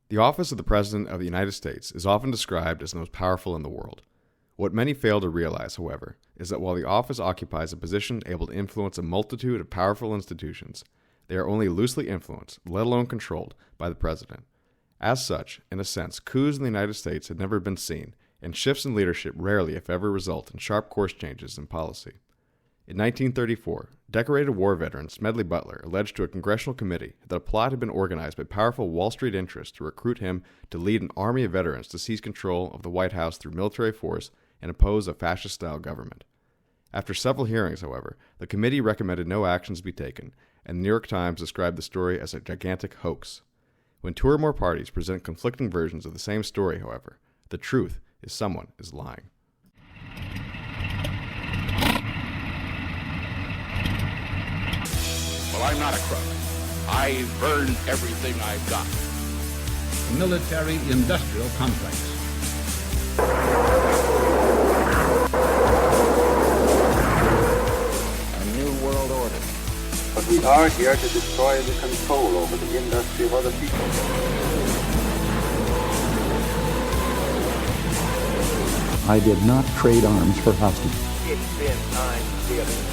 The office of the President of the United States is often described as the most powerful in the world. What many fail to realize, however, is that while the office occupies a position able to influence a multitude of powerful institutions, they are only loosely influenced, let alone controlled, by the President. As such, in a sense, coups in the United States had never been seen, and shifts in leadership rarely, if ever, result in sharp course changes in policy. In 1934, decorated war veteran Smedley Butler alleged to a Congressional Committee that a plot had been organized by powerful Wall Street interests to recruit him to lead an army of veterans to seize control of the White House through military force and oppose a fascist-style government. After several hearings, however, the committee recommended no actions be taken, and the New York Times described the story as a gigantic hoax. When two or more parties present conflicting versions of the same story, however, the truth is someone is lying. Well, I'm not a crook. I've earned everything I've got. Military-industrial complex. A new world order. But we are here to destroy the control over the industry of other people. I did not trade arms for hostages. It's been time stealing.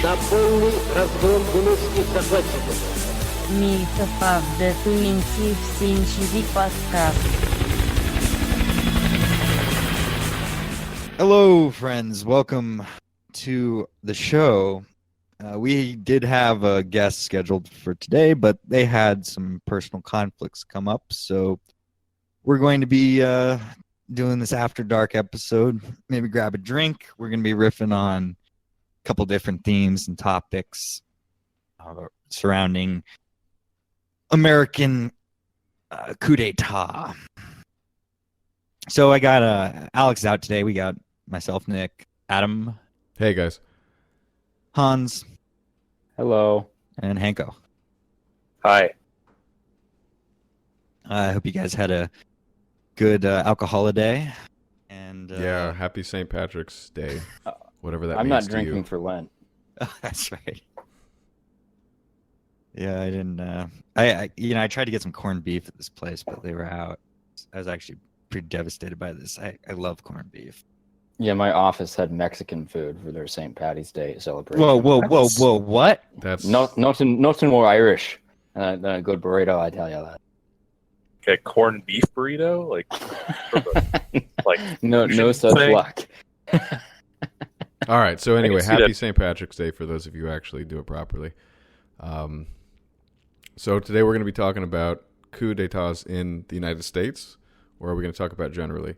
На полный разгром гнусных захватчиков. Myth20c podcast. Hello, friends. Welcome to the show. We did have a guest scheduled for today, but they had some personal conflicts come up, so we're going to be doing this after dark episode. Maybe grab a drink. We're going to be riffing on a couple different themes and topics surrounding American coup d'etat. So I got Alex out today. We got myself, Nick, Adam. Hey, guys. Hans. Hello. And Hanko. Hi. I hope you guys had a good alcohol day. And yeah, happy St. Patrick's Day, whatever that I'm means not to you. drinking for Lent. Oh, that's right. Yeah, I didn't. I tried to get some corned beef at this place, but they were out. I was actually pretty devastated by this. I love corned beef. Yeah, my office had Mexican food for their St. Patty's Day celebration. Whoa! What? That's nothing more Irish than a good burrito. I tell you that. A corned beef burrito, like no such luck. All right. So anyway, happy that. St. Patrick's Day for those of you who actually do it properly. So today we're going to be talking about coup d'états in the United States, or are we going to talk about generally?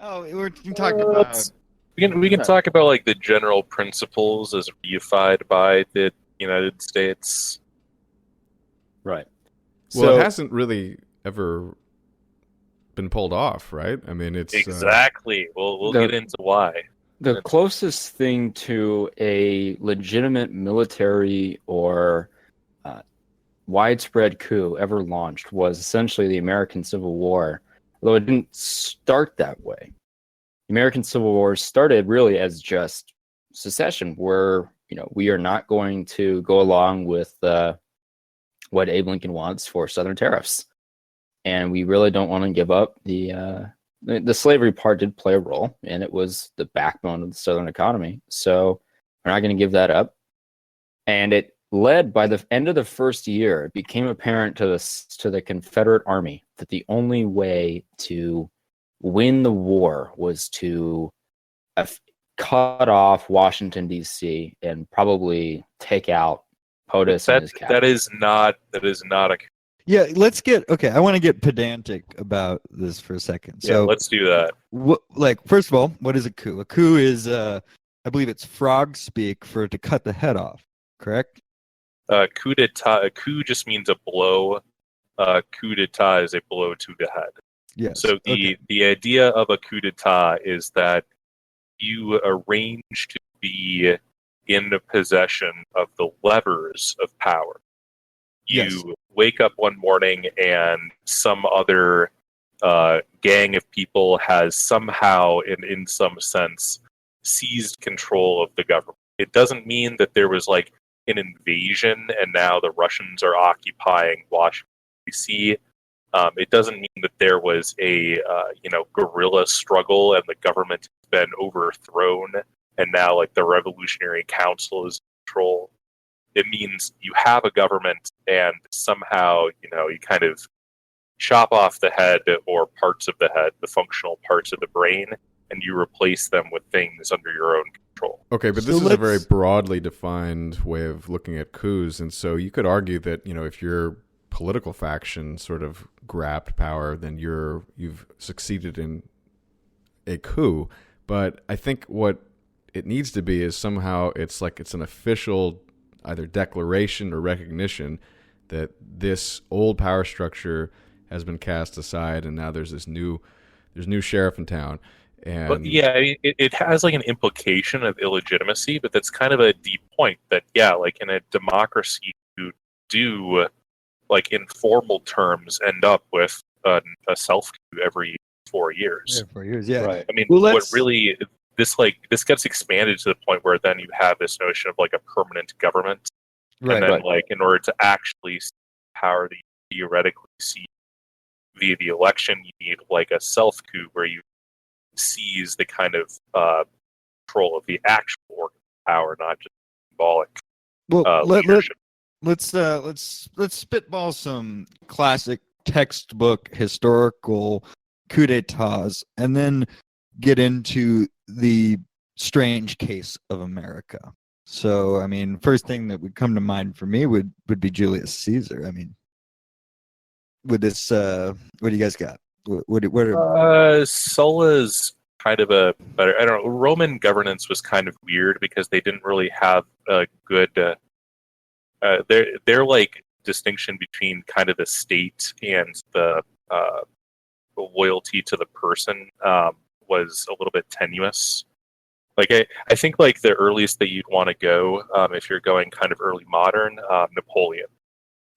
Oh, we're talking about. We can talk about like the general principles as reified by the United States. Right. Well, it hasn't really ever been pulled off, right? I mean, it's exactly. We'll get into why. The closest thing to a legitimate military or widespread coup ever launched was essentially the American Civil War, although it didn't start that way. The American Civil War started really as just secession, where we are not going to go along with what Abe Lincoln wants for Southern tariffs, and we really don't want to give up the slavery part did play a role, and it was the backbone of the Southern economy. So we're not going to give that up. And it led, by the end of the first year, it became apparent to the Confederate Army that the only way to win the war was to cut off Washington, D.C. and probably take out POTUS and his cabinet. That is not a. Yeah, I want to get pedantic about this for a second. So let's do that. First of all, what is a coup? A coup is, I believe it's frog speak for to cut the head off, correct? Coup d'etat. A coup just means a blow. Coup d'etat is a blow to the head. Yes. So the idea of a coup d'etat is that you arrange to be in the possession of the levers of power. You wake up one morning and some other gang of people has somehow, in some sense, seized control of the government. It doesn't mean that there was like an invasion and now the Russians are occupying Washington, D.C. It doesn't mean that there was a guerrilla struggle and the government has been overthrown and now like the Revolutionary Council is in control. It means you have a government and somehow, you kind of chop off the head or parts of the head, the functional parts of the brain, and you replace them with things under your own control. Okay, but this is a very broadly defined way of looking at coups, and so you could argue that, if your political faction sort of grabbed power, then you've succeeded in a coup. But I think what it needs to be is somehow it's an official either declaration or recognition that this old power structure has been cast aside, and now there's new sheriff in town. But yeah, I mean, it has like an implication of illegitimacy, but that's kind of a deep point that, yeah, like in a democracy, you do, like in formal terms, end up with a self-coup every 4 years. Yeah, 4 years, yeah. Right. I mean, what really, this gets expanded to the point where then you have this notion of like a permanent government. Right. And then like in order to actually see power that you theoretically see via the election, you need like a self-coup where you seize the kind of control of the actual organ of power, not just symbolic leadership. Let's spitball some classic textbook historical coup d'états, and then get into the strange case of America. So, I mean, first thing that would come to mind for me would be Julius Caesar. I mean, with this, what do you guys got? Sulla's kind of a better. I don't know. Roman governance was kind of weird because they didn't really have a good. Their like distinction between kind of the state and the loyalty to the person was a little bit tenuous. Like I think like the earliest that you'd want to go if you're going kind of early modern, Napoleon.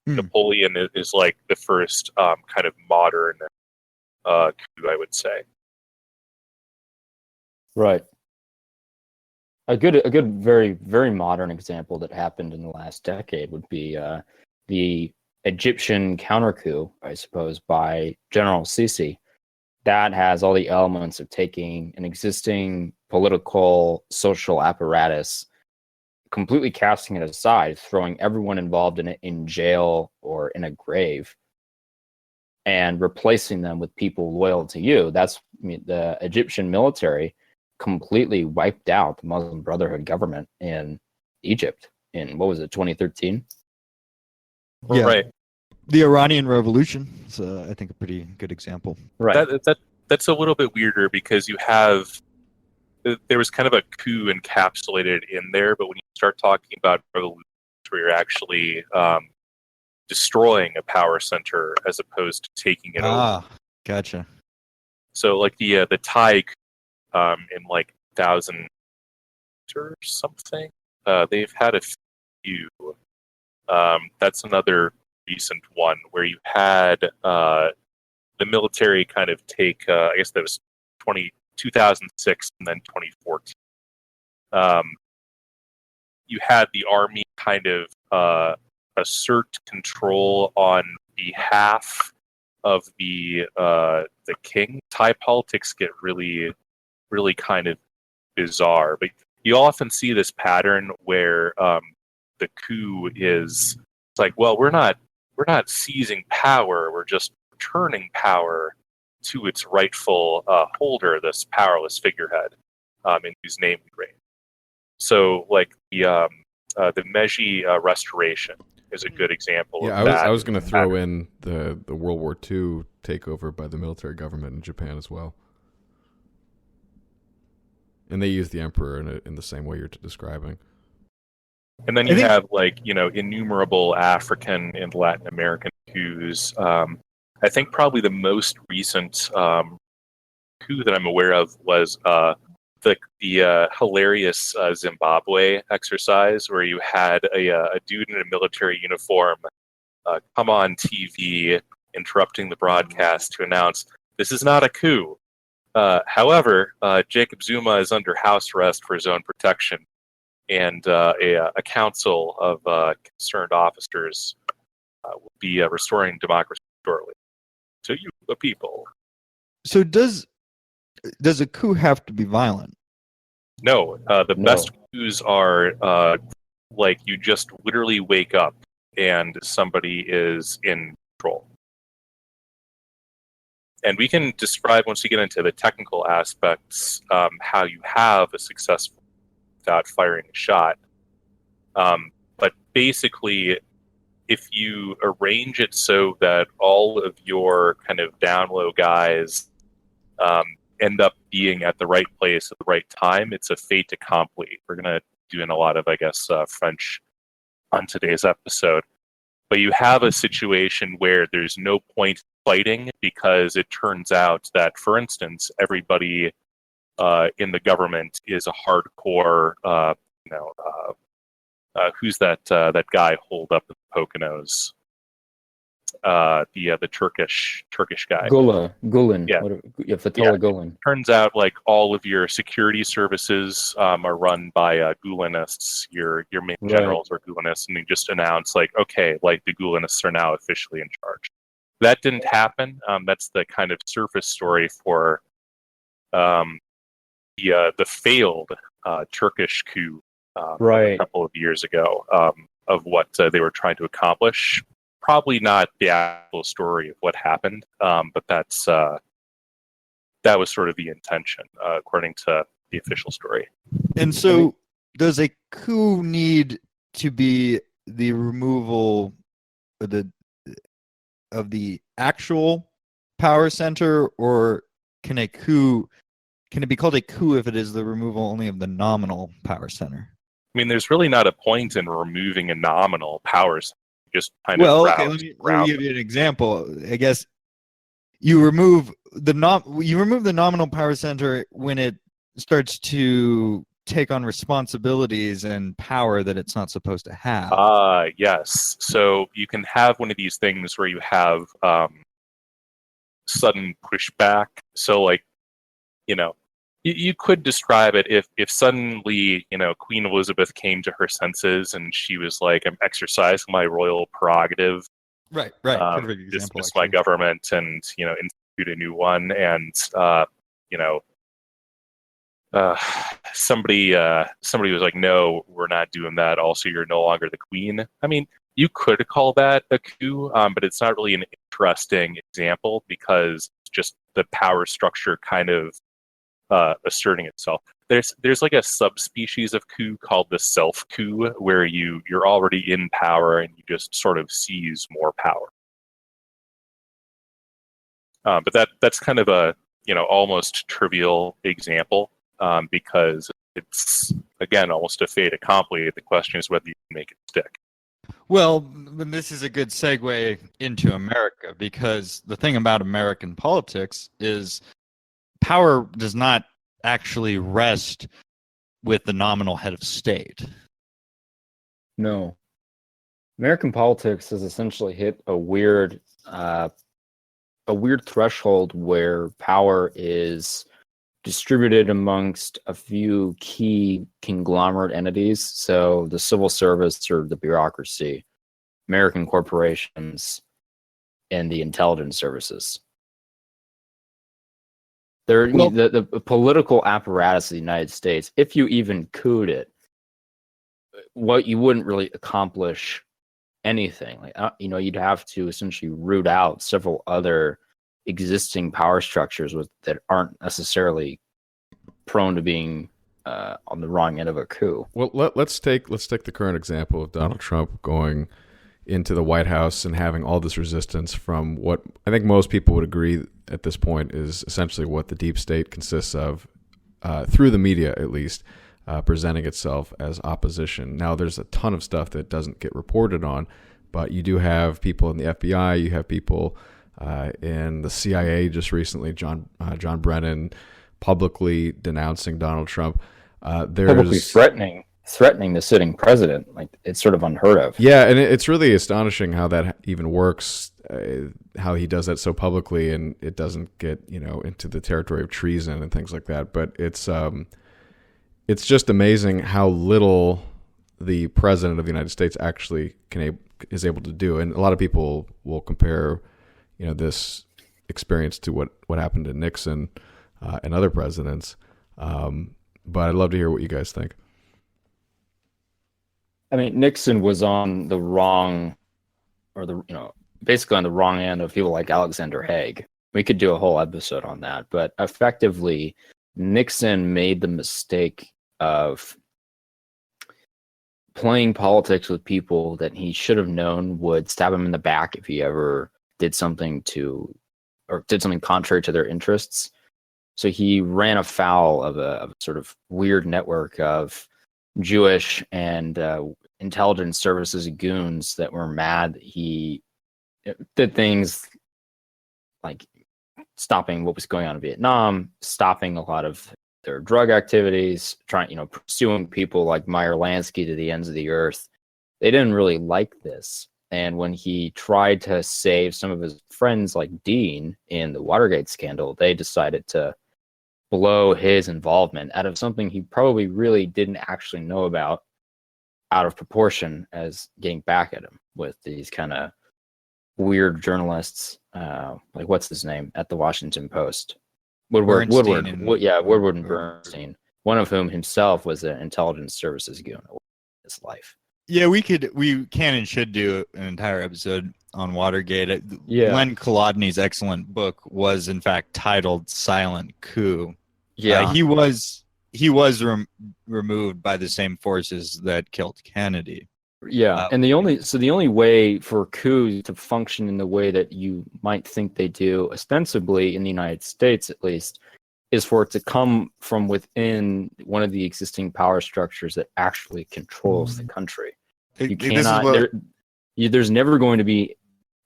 Napoleon is like the first kind of modern coup, I would say. Right. A good, very, very modern example that happened in the last decade would be the Egyptian counter coup, I suppose, by General Sisi. That has all the elements of taking an existing political, social apparatus, completely casting it aside, throwing everyone involved in it in jail or in a grave, and replacing them with people loyal to you. That's the Egyptian military completely wiped out the Muslim Brotherhood government in Egypt in, 2013? Yeah. Right. The Iranian Revolution is, I think, a pretty good example. Right. That's a little bit weirder because there was kind of a coup encapsulated in there, but when you start talking about revolutions where you're actually destroying a power center as opposed to taking it over. Gotcha. So like the Thai in like 2000 or something, they've had a few. That's another recent one where you had the military kind of take, I guess that was 2006 and then 2014. You had the army kind of assert control on behalf of the king. Thai politics get really, really kind of bizarre, but you often see this pattern where the coup is, it's like, well, we're not seizing power, we're just returning power to its rightful holder, this powerless figurehead, in whose name we reign. So, like the Meiji Restoration is a good example of that. I was going to throw in the World War II takeover by the military government in Japan as well. And they used the emperor in the same way you're describing. And then you have innumerable African and Latin American coups. I think probably the most recent coup that I'm aware of was the hilarious Zimbabwe exercise, where you had a dude in a military uniform come on TV interrupting the broadcast to announce, "This is not a coup. However, Jacob Zuma is under house arrest for his own protection, and a council of concerned officers will be restoring democracy shortly. To you, the people. So does a coup have to be violent? No, the best coups are like you just literally wake up and somebody is in control. And we can describe, once we get into the technical aspects, how you have a successful without firing a shot. But basically, if you arrange it so that all of your kind of down low guys end up being at the right place at the right time, it's a fait accompli. We're going to do in a lot of, I guess, French on today's episode. But you have a situation where there's no point fighting because it turns out that, for instance, everybody in the government is a hardcore, who's that guy holed up in the Poconos? The Turkish guy. Gulen. Yeah. Fethullah Gulen. Turns out, like, all of your security services are run by Gulenists. Your main generals are Gulenists, and they just announce, like, okay, like, the Gulenists are now officially in charge. That didn't happen. That's the kind of surface story for the failed Turkish coup a couple of years ago of what they were trying to accomplish. Probably not the actual story of what happened, but that was sort of the intention, according to the official story. And so, does a coup need to be the removal of the actual power center, or can it be called a coup if it is the removal only of the nominal power center? I mean, there's really not a point in removing a nominal power center. Just kind of let me give you an example. I guess you remove the nominal power center when it starts to take on responsibilities and power that it's not supposed to have. Yes. So you can have one of these things where you have sudden pushback. So, like, you could describe it if suddenly, Queen Elizabeth came to her senses and she was like, I'm exercising my royal prerogative. Right. Perfect example, dismiss my government and, institute a new one. And, somebody was like, no, we're not doing that. Also, you're no longer the queen. I mean, you could call that a coup, but it's not really an interesting example because just the power structure kind of asserting itself. There's like a subspecies of coup called the self coup, where you're already in power and you just sort of seize more power. But that's kind of a almost trivial example because it's, again, almost a fait accompli. The question is whether you can make it stick. Well, this is a good segue into America, because the thing about American politics is power does not actually rest with the nominal head of state. No. American politics has essentially hit a weird threshold where power is distributed amongst a few key conglomerate entities. So the civil service or the bureaucracy, American corporations, and the intelligence services. The political apparatus of the United States, if you even could it, you wouldn't really accomplish anything. You'd have to essentially root out several other existing power structures that aren't necessarily prone to being on the wrong end of a coup. Well, let's take the current example of Donald Trump going into the White House and having all this resistance from what I think most people would agree at this point is essentially what the deep state consists of, through the media at least, presenting itself as opposition. Now, there's a ton of stuff that doesn't get reported on, but you do have people in the FBI, you have people in the CIA just recently, John Brennan publicly denouncing Donald Trump. Publicly threatening threatening the sitting president. Like, it's sort of unheard of. Yeah, and it's really astonishing how that even works, how he does that so publicly, and it doesn't get, into the territory of treason and things like that. But it's just amazing how little the president of the United States actually is able to do. And a lot of people will compare, this experience to what happened to Nixon and other presidents. But I'd love to hear what you guys think. I mean, Nixon was on the wrong, basically on the wrong end of people like Alexander Haig. We could do a whole episode on that, but effectively, Nixon made the mistake of playing politics with people that he should have known would stab him in the back if he ever did something contrary to their interests. So he ran afoul of a sort of weird network of Jewish and intelligence services goons that were mad that he did things like stopping what was going on in Vietnam, stopping a lot of their drug activities, pursuing people like Meyer Lansky to the ends of the earth. They didn't really like this. And when he tried to save some of his friends like Dean in the Watergate scandal, they decided to blow his involvement out of something he probably really didn't actually know about out of proportion as getting back at him with these kind of weird journalists, like what's his name at the Washington Post? Woodward and Bernstein, one of whom himself was an intelligence services goon in his life. Yeah, we can and should do an entire episode on Watergate. Yeah. Len Kolodny's excellent book was in fact titled "Silent Coup." Yeah, he was removed by the same forces that killed Kennedy. Yeah, and the only way for coups to function in the way that you might think they do, ostensibly in the United States at least, is for it to come from within one of the existing power structures that actually controls the country. You cannot. There's never going to be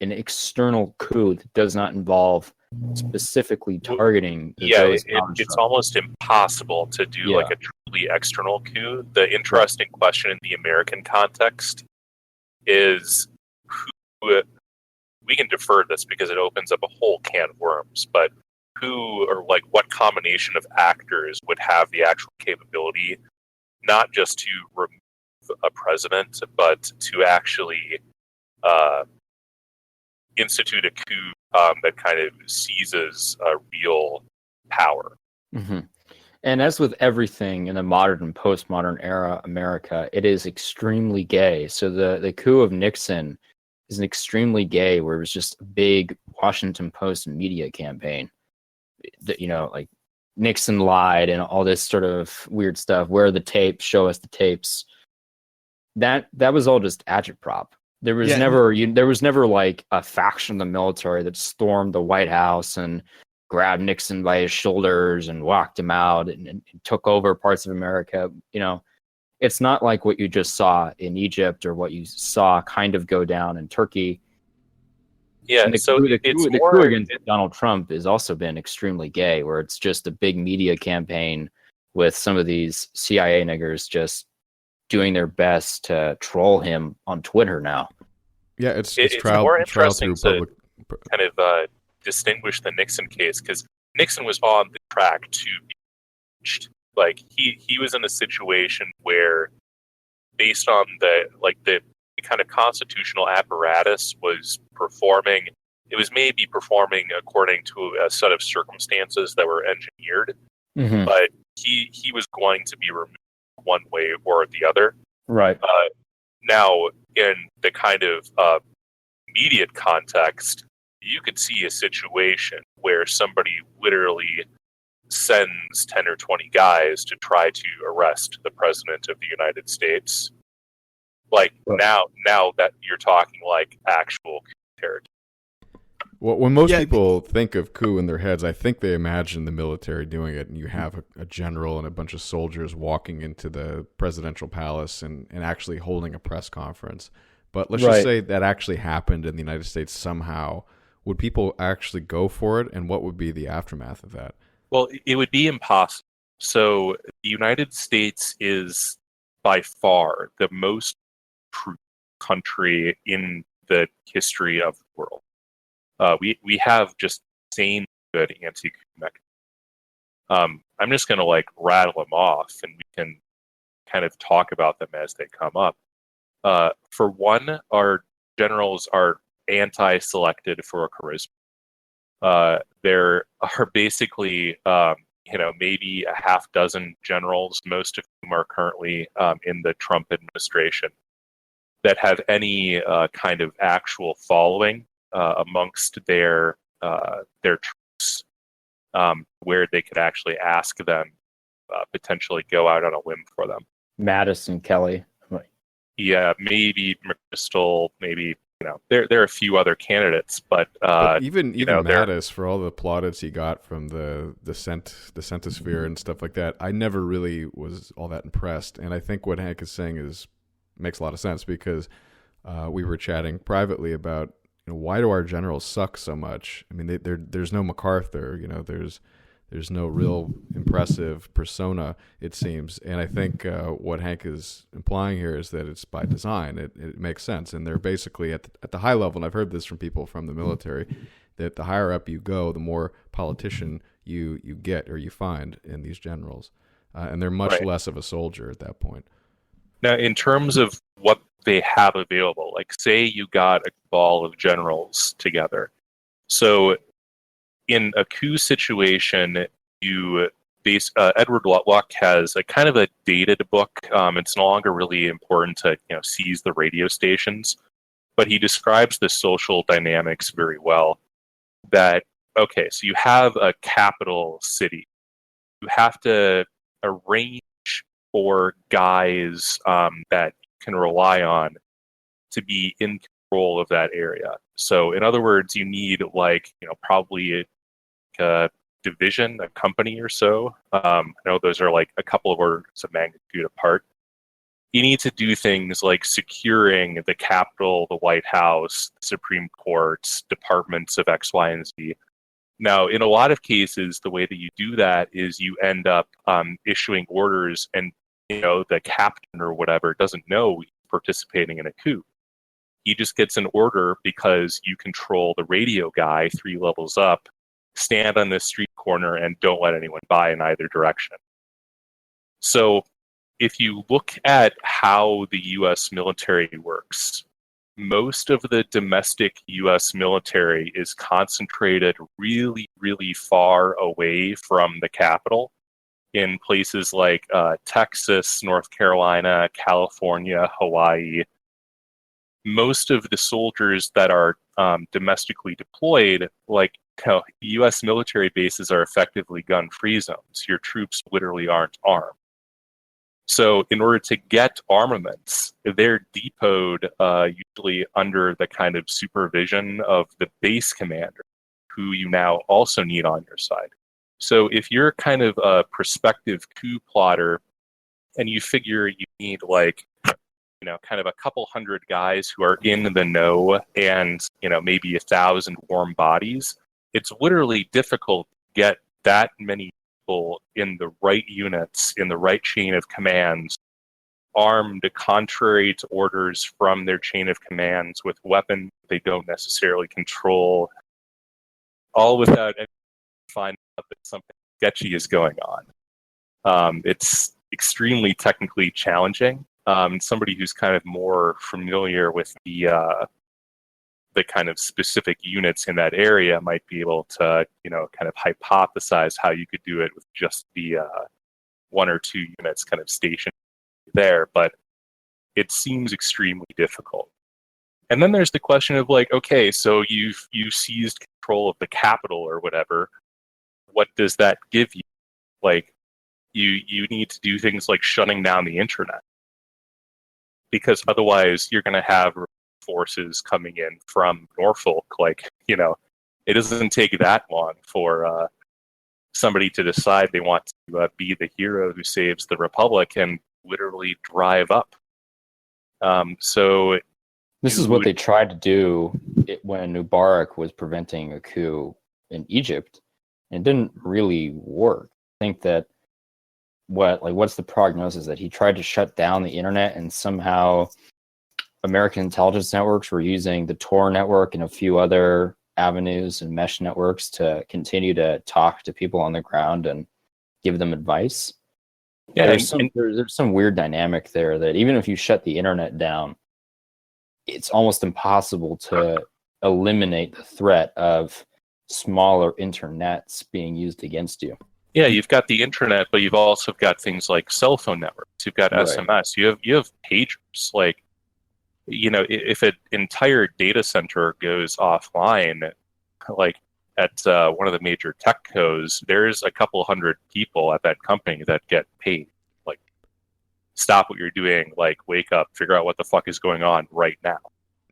an external coup that does not involve specifically targeting. It's almost impossible to do like a truly external coup. The interesting question in the American context is who, we can defer this because it opens up a whole can of worms, but who or like what combination of actors would have the actual capability not just to remove a president, but to actually institute a coup that kind of seizes real power. Mm-hmm. And as with everything in the modern and postmodern era America, it is extremely gay. So the coup of Nixon is an extremely gay, where it was just a big Washington Post media campaign. That, like Nixon lied and all this sort of weird stuff. Where are the tapes? Show us the tapes. That was all just agitprop. There was never like a faction of the military that stormed the White House and grabbed Nixon by his shoulders and walked him out and took over parts of America. It's not like what you just saw in Egypt or what you saw kind of go down in Turkey. Yeah, and the coup against Donald Trump has also been extremely gay, where it's just a big media campaign with some of these CIA niggers just doing their best to troll him on Twitter now. Yeah, it's more interesting to kind of distinguish the Nixon case, because Nixon was on the track to be impeached. Like he was in a situation where, based on the kind of constitutional apparatus was performing, it was maybe performing according to a set of circumstances that were engineered, but he was going to be removed one way or the other. Right. Now, in the kind of immediate context, you could see a situation where somebody literally sends 10 or 20 guys to try to arrest the president of the United States. Like, now that you're talking like actual territory. Well, when most people think of coup in their heads, I think they imagine the military doing it, and you have a general and a bunch of soldiers walking into the presidential palace and actually holding a press conference. But let's just say that actually happened in the United States somehow. Would people actually go for it, and what would be the aftermath of that? Well, it would be impossible. So the United States is, by far the most prudent country in the history of the world. We have just insane good anti-coup mechanisms. I'm just going to like rattle them off, and we can kind of talk about them as they come up. For one, our generals are anti-selected for charisma. There are basically, maybe a half dozen generals, most of whom are currently in the Trump administration, that have any kind of actual following amongst their troops, where they could actually ask them, potentially go out on a limb for them. Madison Kelly. Yeah, maybe McChrystal, maybe, there are a few other candidates, but even Mattis, for all the plaudits he got from the centosphere and stuff like that, I never really was all that impressed. And I think what Hank is saying makes a lot of sense, because we were chatting privately about, why do our generals suck so much? I mean, there's no MacArthur, there's no real impressive persona, it seems. And I think what Hank is implying here is that it's by design. It makes sense. And they're basically at the high level, and I've heard this from people from the military, that the higher up you go, the more politician you get or you find in these generals. And they're much less of a soldier at that point. Now, in terms of what they have available, like say you got a ball of generals together. So in a coup situation, Edward Luck has a kind of a dated book. It's no longer really important to seize the radio stations, but he describes the social dynamics very well. That okay, so you have a capital city, you have to arrange for guys that you can rely on to be in control of that area. So in other words, you need probably a division, a company or so. I know those are like a couple of orders of magnitude apart. You need to do things like securing the Capitol, the White House, the Supreme Court, departments of X, Y, and Z. Now, in a lot of cases, the way that you do that is you end up issuing orders, and the captain or whatever doesn't know he's participating in a coup. He just gets an order because you control the radio guy 3 levels up. Stand on this street corner and don't let anyone by in either direction. So if you look at how the U.S. military works, most of the domestic U.S. military is concentrated really, really far away from the capital in places like Texas, North Carolina, California, Hawaii. Most of the soldiers that are domestically deployed, U.S. military bases, are effectively gun-free zones. Your troops literally aren't armed. So in order to get armaments, they're depoted usually under the kind of supervision of the base commander, who you now also need on your side. So if you're kind of a prospective coup plotter and you figure you need kind of a couple hundred guys who are in the know and, maybe 1,000 warm bodies, it's literally difficult to get that many people in the right units, in the right chain of commands, armed contrary to orders from their chain of commands with weapons they don't necessarily control, all without finding out that something sketchy is going on. It's extremely technically challenging. Somebody who's kind of more familiar with the kind of specific units in that area might be able to, kind of hypothesize how you could do it with just the 1 or 2 units kind of stationed there. But it seems extremely difficult. And then there's the question of okay, so you've seized control of the Capitol or whatever. What does that give you? You need to do things like shutting down the internet, because otherwise you're going to have forces coming in from Norfolk. It doesn't take that long for somebody to decide they want to be the hero who saves the Republic and literally drive up. So this is what they tried to do when Mubarak was preventing a coup in Egypt, and it didn't really work. I think that what's the prognosis that he tried to shut down the internet, and somehow American intelligence networks were using the Tor network and a few other avenues and mesh networks to continue to talk to people on the ground and give them advice. Yeah, there's some weird dynamic there that even if you shut the internet down, it's almost impossible to eliminate the threat of smaller internets being used against you. Yeah, you've got the internet, but you've also got things like cell phone networks. You've got Right. SMS. You have pagers. Like, if an entire data center goes offline, like at one of the major tech cos, there's a couple hundred people at that company that get paid. Like, stop what you're doing. Like, wake up, figure out what the fuck is going on right now.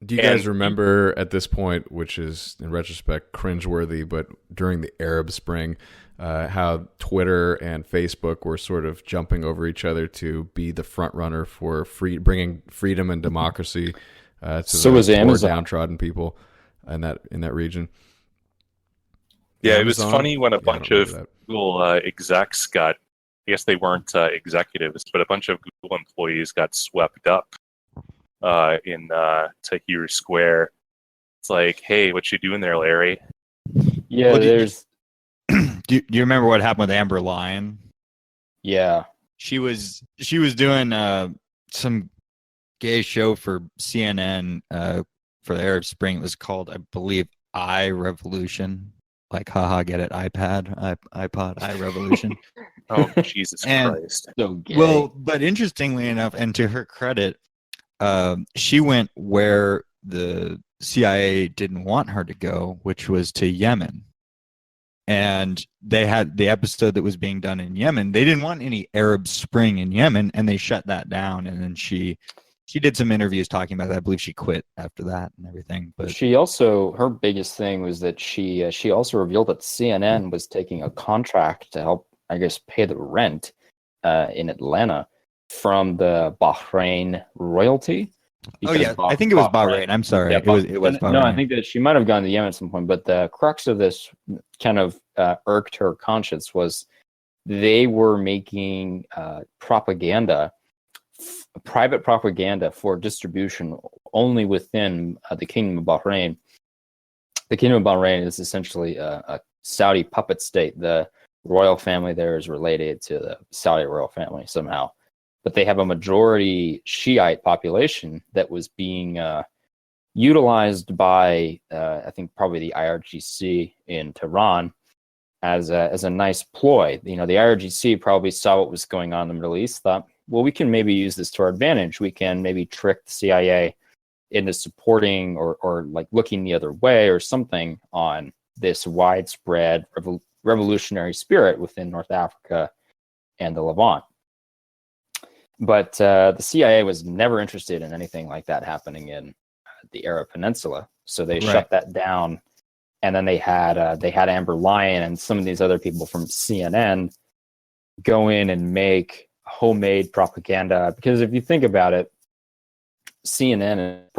Do you guys remember at this point, which is in retrospect cringeworthy, but during the Arab Spring, how Twitter and Facebook were sort of jumping over each other to be the front runner for bringing freedom and democracy to So the was poor Amazon. downtrodden people in that region? Yeah, it was Amazon? funny when a Yeah, I bunch don't of remember Google execs got, I guess they weren't executives, but a bunch of Google employees got swept up in Tahrir Square. It's like, hey, what you doing there, Larry? Yeah, Well, there's Do you remember what happened with Amber Lyon? yeah. She was doing some gay show for CNN for the Arab Spring. It was called, I believe, I Revolution. Like, haha, get it? iPod, iPod, I Revolution. Oh, Jesus And- Christ. So gay. Well, but interestingly enough, and to her credit, she went where the CIA didn't want her to go, which was to Yemen. And they had the episode that was being done in Yemen. They didn't want any Arab Spring in Yemen, and they shut that down. And then she did some interviews talking about that. I believe she quit after that and everything. But she also, her biggest thing was that she also revealed that CNN was taking a contract to help, I guess, pay the rent in Atlanta from the Bahrain royalty. oh yeah, I think it was Bahrain. I'm sorry, Yeah, it was Bahrain. No, I think that she might have gone to Yemen at some point, but the crux of this kind of irked her conscience was they were making propaganda, private propaganda for distribution only within the Kingdom of Bahrain. The Kingdom of Bahrain is essentially a Saudi puppet state. The royal family there is related to the Saudi royal family somehow. But they have a majority Shiite population that was being utilized by, I think, probably the IRGC in Tehran as a nice ploy. The IRGC probably saw what was going on in the Middle East, thought, well, we can maybe use this to our advantage. We can maybe trick the CIA into supporting or like looking the other way or something on this widespread revolutionary spirit within North Africa and the Levant. But the CIA was never interested in anything like that happening in the Arab Peninsula, so they shut that down. And then they had Amber Lyon and some of these other people from CNN go in and make homemade propaganda. Because if you think about it, CNN is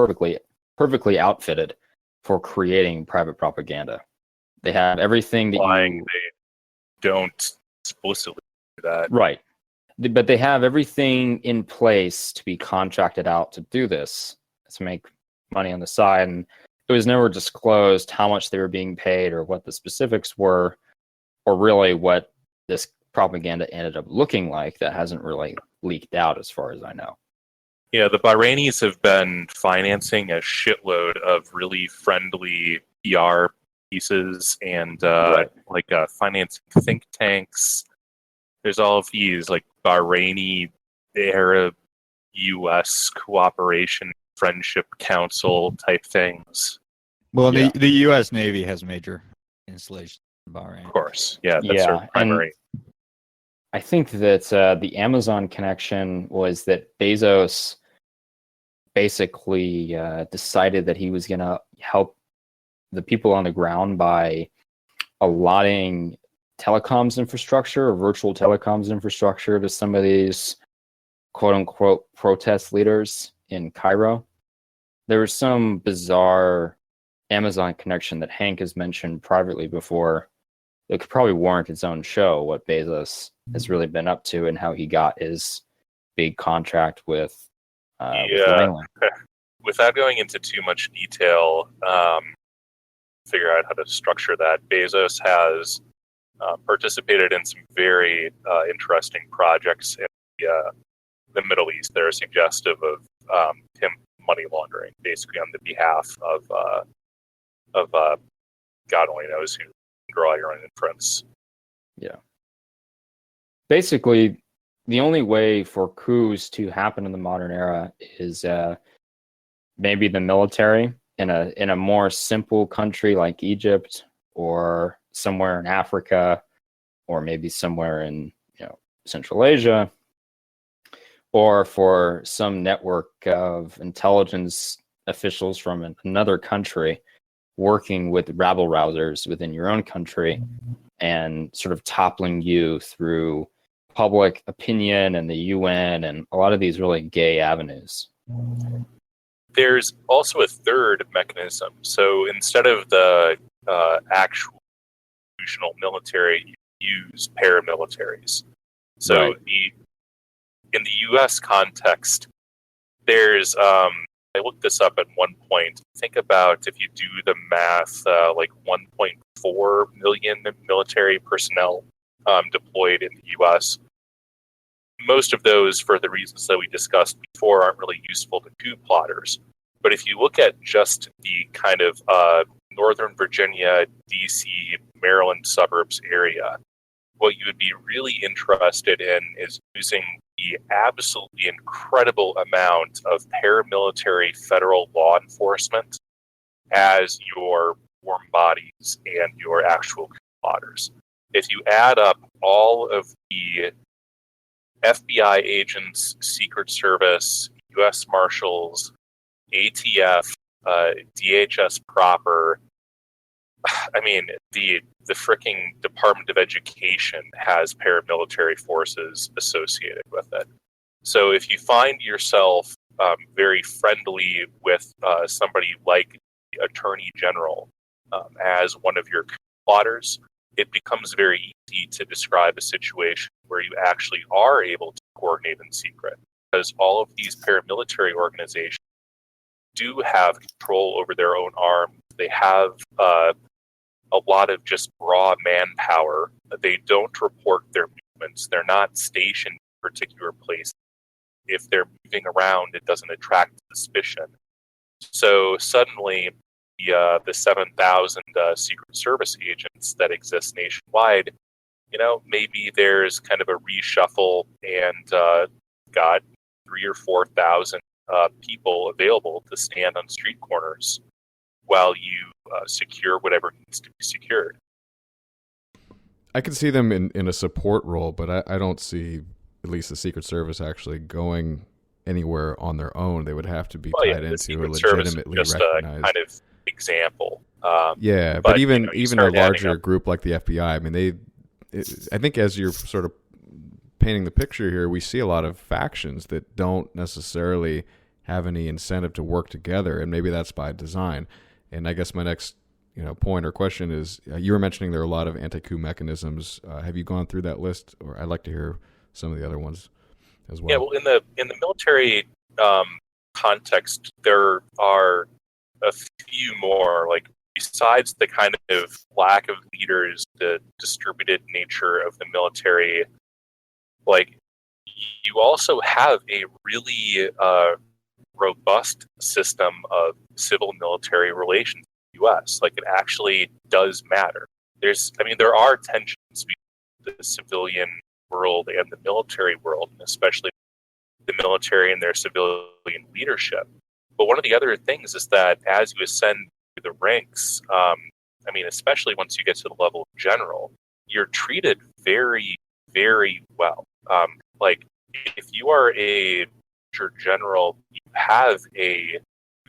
perfectly outfitted for creating private propaganda. They have everything that Lying, they don't explicitly do that. right. But they have everything in place to be contracted out to do this, to make money on the side. And it was never disclosed how much they were being paid or what the specifics were, or really what this propaganda ended up looking like. That hasn't really leaked out as far as I know. Yeah, the Bahrainis have been financing a shitload of really friendly PR pieces and financing think tanks. There's all of these like Bahraini Arab US cooperation friendship council type things. Well, Yeah. the U.S. Navy has major installations in Bahrain. Of course, yeah, that's Yeah, their primary. I think that the Amazon connection was that Bezos basically decided that he was going to help the people on the ground by allotting telecoms infrastructure or virtual telecoms infrastructure to some of these quote unquote protest leaders in Cairo. There was some bizarre Amazon connection that Hank has mentioned privately before, it could probably warrant its own show, what Bezos has really been up to and how he got his big contract with Wayland. Without going into too much detail, figure out how to structure that. Bezos has participated in some very interesting projects in the Middle East that are suggestive of him money laundering, basically on the behalf of God only knows who. Draw your own inference. Yeah. Basically, the only way for coups to happen in the modern era is maybe the military in a more simple country like Egypt, or somewhere in Africa, or maybe somewhere in Central Asia, or for some network of intelligence officials from another country working with rabble rousers within your own country and sort of toppling you through public opinion and the UN and a lot of these really gay avenues. There's also a third mechanism. So instead of the actual institutional military, you use paramilitaries. So in the U.S. context, there's I looked this up at one point. Think about, if you do the math, like 1.4 million military personnel deployed in the U.S. Most of those, for the reasons that we discussed before, aren't really useful to coup plotters. But if you look at just the kind of Northern Virginia, D.C., Maryland suburbs area, what you would be really interested in is using the absolutely incredible amount of paramilitary federal law enforcement as your warm bodies and your actual coup plotters. If you add up all of the FBI agents, Secret Service, U.S. Marshals, ATF, DHS proper, I mean, the fricking Department of Education has paramilitary forces associated with it. So if you find yourself very friendly with somebody like the Attorney General as one of your coup plotters, it becomes very easy to describe a situation where you actually are able to coordinate in secret, because all of these paramilitary organizations do have control over their own arms. They have a lot of just raw manpower. They don't report their movements. They're not stationed in a particular place. If they're moving around, it doesn't attract suspicion. So suddenly, the 7,000 Secret Service agents that exist nationwide, maybe there's kind of a reshuffle and got 3,000 or 4,000 people available to stand on street corners while you secure whatever needs to be secured. I can see them in a support role, but I don't see at least the Secret Service actually going anywhere on their own. They would have to be tied into a legitimately recognized kind of example. But even a larger group like the FBI, I mean, I think as you're sort of painting the picture here, we see a lot of factions that don't necessarily have any incentive to work together, and maybe that's by design. And I guess my next point or question is, you were mentioning there are a lot of anti-coup mechanisms. Have you gone through that list? Or I'd like to hear some of the other ones as well. Yeah, well, in the military context, there are a few more. Like, besides the kind of lack of leaders, the distributed nature of the military, like, you also have a really robust system of civil-military relations in the U.S. Like, it actually does matter. There are tensions between the civilian world and the military world, and especially the military and their civilian leadership. But one of the other things is that as you ascend through the ranks, especially once you get to the level of general, you're treated very, very well. Like, if you are a major general, you have a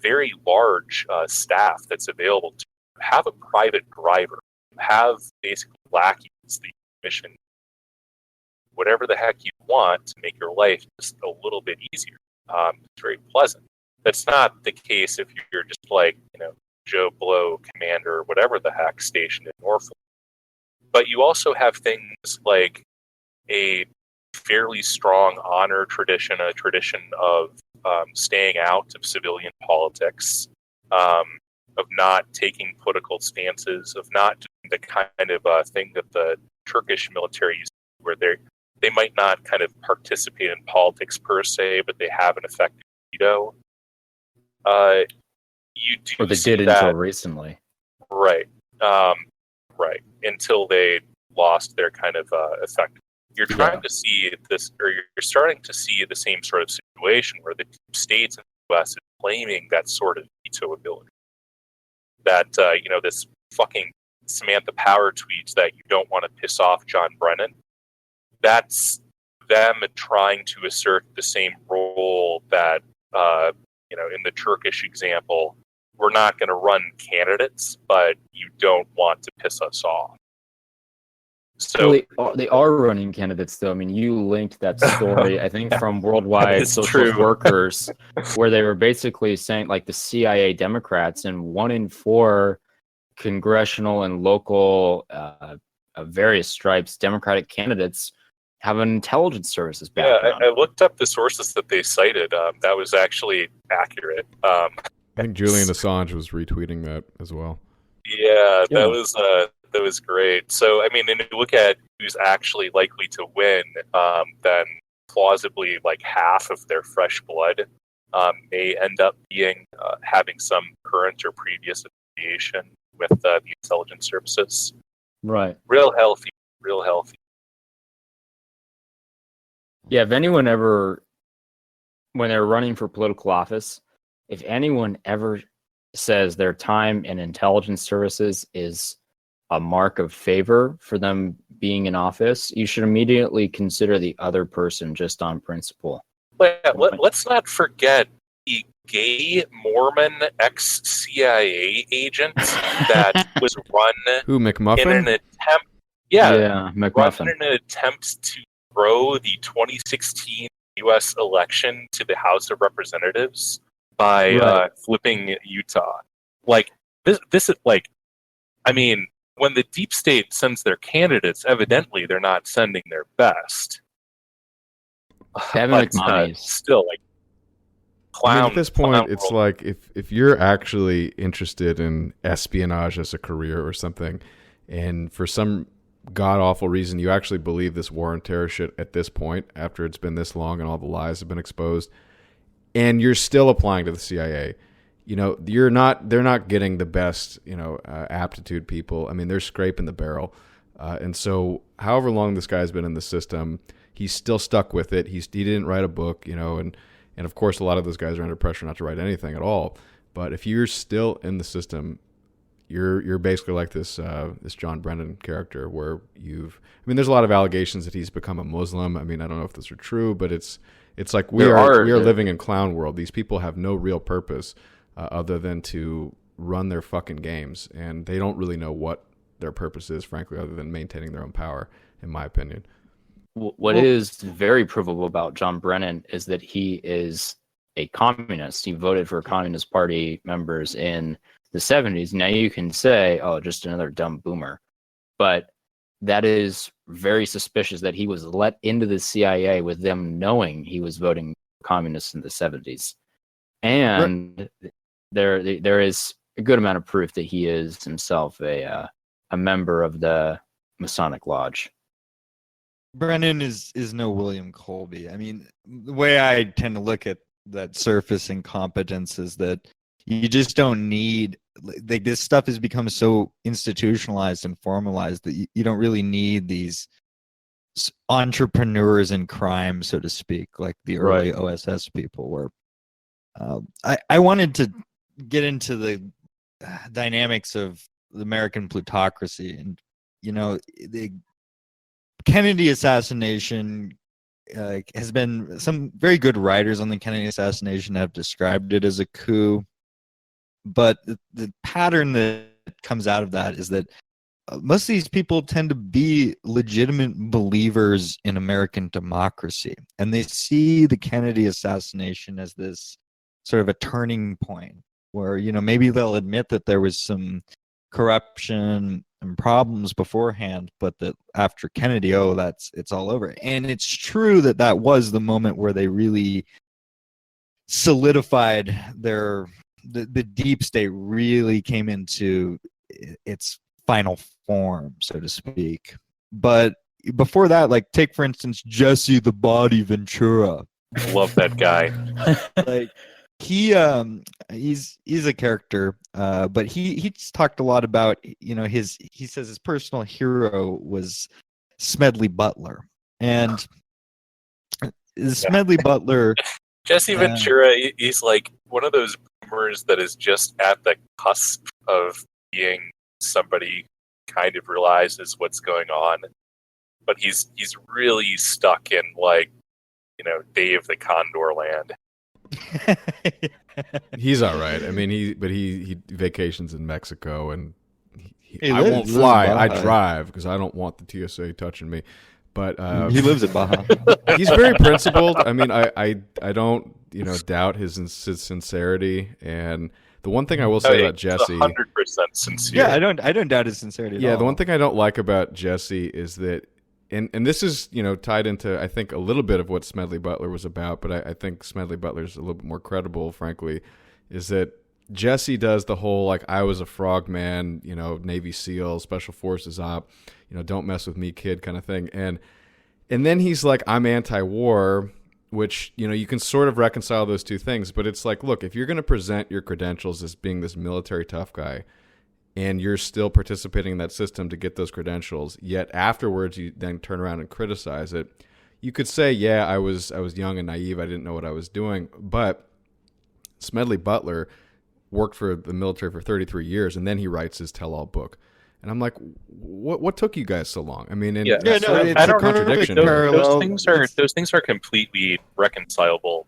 very large staff that's available to you. Have a private driver. You have basically lackeys that you commission whatever the heck you want to make your life just a little bit easier. It's very pleasant. That's not the case if you're just like, Joe Blow commander or whatever the heck stationed in Norfolk. but you also have things like a fairly strong honor tradition, a tradition of staying out of civilian politics, of not taking political stances, of not doing the kind of thing that the Turkish military used to do, where they might not kind of participate in politics per se, but they have an effective veto. You do Or they see did that, until recently. right? Right, until they lost their kind of effect. You're trying to see this, or you're starting to see the same sort of situation where the states in the U.S. is claiming that sort of veto ability. That this fucking Samantha Power tweets that you don't want to piss off John Brennan. That's them trying to assert the same role that in the Turkish example, we're not going to run candidates, but you don't want to piss us off. So they are running candidates, though. I mean, you linked that story, I think, from Worldwide Socialist Workers, where they were basically saying, like, the CIA Democrats and 1 in 4 congressional and local various stripes Democratic candidates have an intelligence services background. Yeah, I looked up the sources that they cited. That was actually accurate. I think Julian Assange was retweeting that as well. Yeah, that was great. So, I mean, and if you look at who's actually likely to win, then plausibly like half of their fresh blood may end up being having some current or previous affiliation with the intelligence services. Right. Real healthy, real healthy. Yeah, if anyone ever, when they're running for political office, if anyone ever says their time in intelligence services is a mark of favor for them being in office, you should immediately consider the other person just on principle. Let's not forget the gay Mormon ex-CIA agent that was run Who, McMuffin? in an attempt. Yeah, McMuffin. Run in an attempt to throw the 2016 U.S. election to the House of Representatives by flipping Utah. Like this is like, I mean, when the deep state sends their candidates, evidently they're not sending their best. But, still, like, clown. I mean, at this point, it's world. like if you're actually interested in espionage as a career or something, and for some god-awful reason you actually believe this war on terror shit at this point, after it's been this long and all the lies have been exposed, and you're still applying to the CIA, they're not getting the best, aptitude people. I mean, they're scraping the barrel. And so however long this guy's been in the system, he's still stuck with it. He didn't write a book, and of course a lot of those guys are under pressure not to write anything at all. But if you're still in the system, you're basically like this John Brennan character where there's a lot of allegations that he's become a Muslim. I mean, I don't know if those are true, but it's like we are living in clown world. These people have no real purpose other than to run their fucking games, and they don't really know what their purpose is, frankly, other than maintaining their own power, in my opinion. What is very provable about John Brennan is that he is a communist. He voted for Communist Party members in the 70s. Now you can say, oh, just another dumb boomer. But that is very suspicious that he was let into the CIA with them knowing he was voting communist in the 70s. And there is a good amount of proof that he is himself a member of the Masonic Lodge. Brennan is no William Colby. I mean, the way I tend to look at that surface incompetence is that you just don't need, like, this stuff has become so institutionalized and formalized that you don't really need these entrepreneurs in crime, so to speak, like the early OSS people were. I wanted to get into the dynamics of the American plutocracy, and the Kennedy assassination has been, some very good writers on the Kennedy assassination have described it as a coup, but the pattern that comes out of that is that most of these people tend to be legitimate believers in American democracy, and they see the Kennedy assassination as this sort of a turning point where, maybe they'll admit that there was some corruption and problems beforehand, but that after Kennedy, it's all over. And it's true that was the moment where they really solidified the deep state really came into its final form, so to speak. But before that, like, take for instance Jesse the Body Ventura. Love that guy. Like, he's a character, but he's talked a lot about, he says his personal hero was Smedley Butler. And Smedley Butler, Jesse Ventura, he's like one of those boomers that is just at the cusp of being somebody who kind of realizes what's going on, but he's really stuck in, like, Dave the Condor land. He's all right. I mean, he vacations in Mexico, and I won't fly. I drive because I don't want the TSA touching me. But he lives at Baja. He's very principled. I mean, I don't doubt his sincerity. And the one thing I will say about Jesse, 100% sincere. Yeah, I don't doubt his sincerity. The one thing I don't like about Jesse is that, and this is tied into, I think, a little bit of what Smedley Butler was about, but I think Smedley Butler's a little bit more credible, frankly, is that Jesse does the whole, like, I was a frogman, Navy SEAL, Special Forces op, don't mess with me, kid, kind of thing. And then he's like, I'm anti-war, which, you can sort of reconcile those two things. But it's like, look, if you're going to present your credentials as being this military tough guy, and you're still participating in that system to get those credentials, yet afterwards you then turn around and criticize it, you could say, yeah, I was young and naive, I didn't know what I was doing. But Smedley Butler worked for the military for 33 years, and then he writes his tell-all book. And I'm like, what took you guys so long? I mean, it's a contradiction. Those things are completely reconcilable,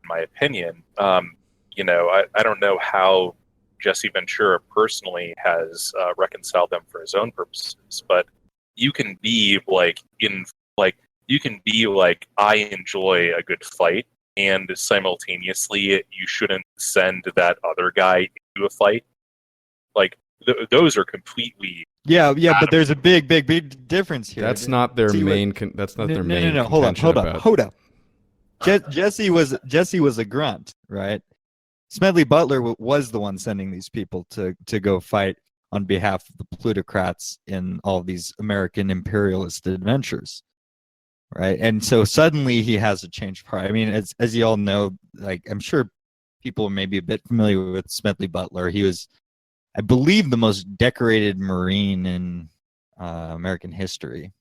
in my opinion. I don't know how Jesse Ventura personally has reconciled them for his own purposes, but you can be like, I enjoy a good fight, and simultaneously you shouldn't send that other guy into a fight. Like, those are completely but there's a big difference here. That's not their main. That's not their main. No. Hold up. Jesse was a grunt, right? Smedley Butler was the one sending these people to go fight on behalf of the plutocrats in all these American imperialist adventures, right? And so suddenly he has a change of heart. I mean, as you all know, like, I'm sure people may be a bit familiar with Smedley Butler. He was, I believe, the most decorated Marine in American history.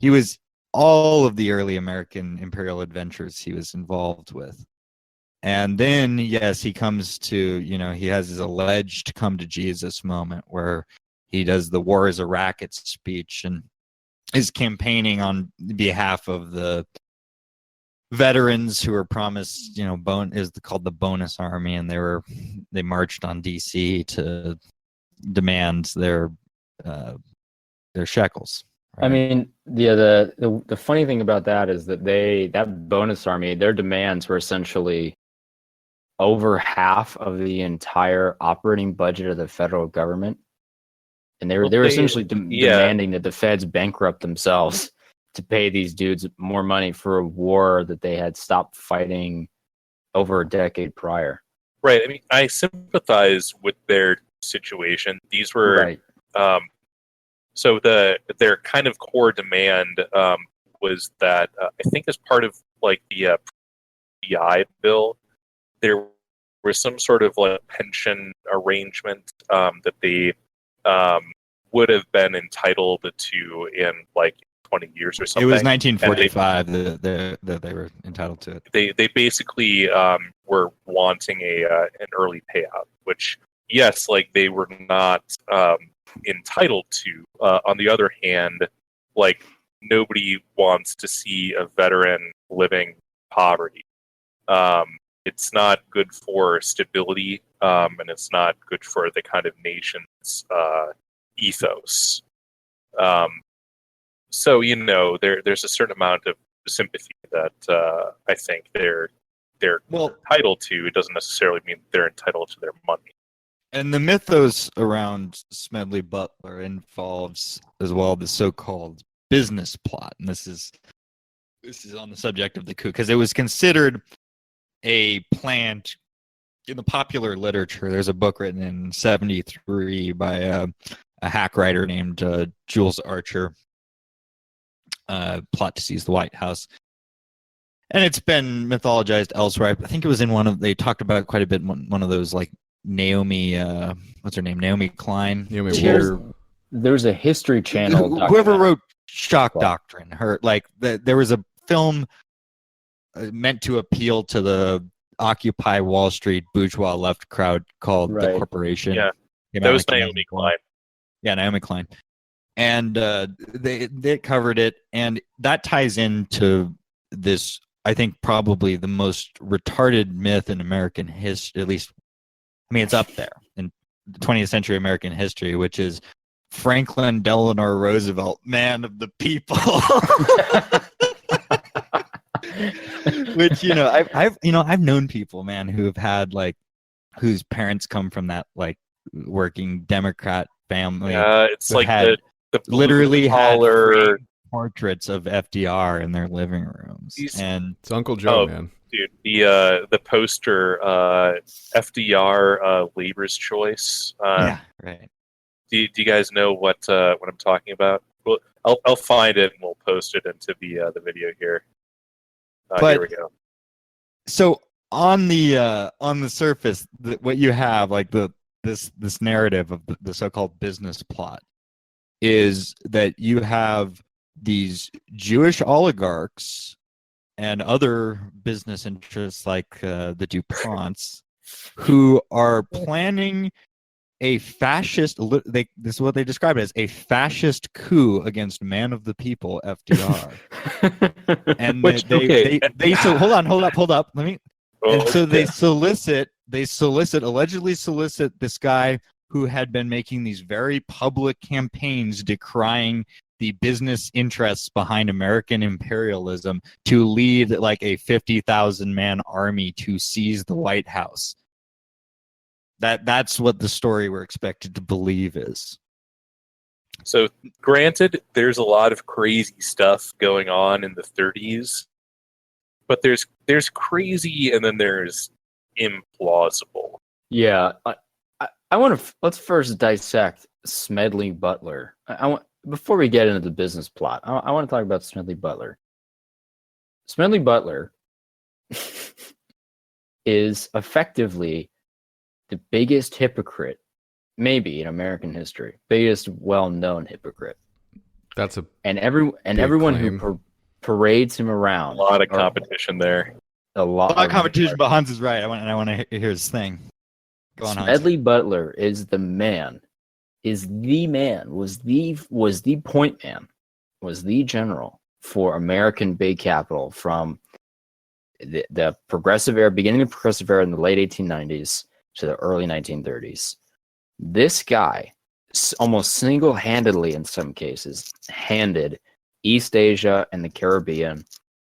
He was all of the early American imperial adventures he was involved with. And then, yes, he comes to, he has his alleged come to Jesus moment where he does the war is a racket speech and is campaigning on behalf of the veterans who were promised, is called the bonus army, and they marched on DC to demand their shekels. Right? I mean, the funny thing about that is that that bonus army, their demands were essentially over half of the entire operating budget of the federal government, and they were essentially demanding that the feds bankrupt themselves to pay these dudes more money for a war that they had stopped fighting over a decade prior. Right. I mean, I sympathize with their situation. These were so their kind of core demand was that I think as part of, like, the PI bill, there was some sort of, like, pension arrangement that they would have been entitled to in, like, 20 years or something. It was 1945 that they were entitled to it. They basically were wanting an early payout, which, yes, like, they were not entitled to. On the other hand, like, nobody wants to see a veteran living in poverty. It's not good for stability, and it's not good for the kind of nation's ethos. So, there's a certain amount of sympathy that I think they're entitled to. It doesn't necessarily mean they're entitled to their money. And the mythos around Smedley Butler involves as well the so-called business plot, and this is on the subject of the coup because it was considered a plan in the popular literature. There's a book written in '73 by a hack writer named Jules Archer, Plot to Seize the White House. And it's been mythologized elsewhere. I think it was in they talked about it quite a bit in one of those, like, Naomi, what's her name? Naomi Klein. There's a History Channel. Whoever wrote Shock Doctrine, there was a film meant to appeal to the Occupy Wall Street bourgeois left crowd called The Corporation. Yeah, that was Naomi Klein. Yeah, Naomi Klein. And they covered it, and that ties into this, I think, probably the most retarded myth in American history, at least, I mean, it's up there in 20th century American history, which is Franklin Delano Roosevelt, man of the people. Which, I've known people, man, who have had, like, whose parents come from that, like, working Democrat family. It's like the literally had portraits of FDR in their living rooms. And it's Uncle Joe, man. Dude, the poster, FDR, Labor's Choice. Yeah, right. Do you guys know what I'm talking about? Well, I'll find it and we'll post it into the video here. Here we go. So on the surface, what you have, like, this narrative of the so-called business plot, is that you have these Jewish oligarchs and other business interests like the DuPonts who are planning a fascist, this is what they describe it as, a fascist coup against man of the people, FDR. And they so hold up. They allegedly solicit this guy who had been making these very public campaigns decrying the business interests behind American imperialism to lead, like, a 50,000-man army to seize the White House. That's what the story we're expected to believe is. So, granted, there's a lot of crazy stuff going on in the 30s, but there's crazy and then there's implausible. Yeah, I want to let's first dissect Smedley Butler. Before we get into the business plot, I want to talk about Smedley Butler. Smedley Butler is effectively the biggest hypocrite, maybe in American history, biggest well-known hypocrite. Everyone who parades him around. A lot of competition there. A lot of competition, but Hans is right. I want to hear his thing. Go on, Smedley Butler is the man. Was the point man, was the general for American big capital from the progressive era, beginning of progressive era in the late 1890s to the early 1930s. This guy almost single-handedly, in some cases, handed East Asia and the Caribbean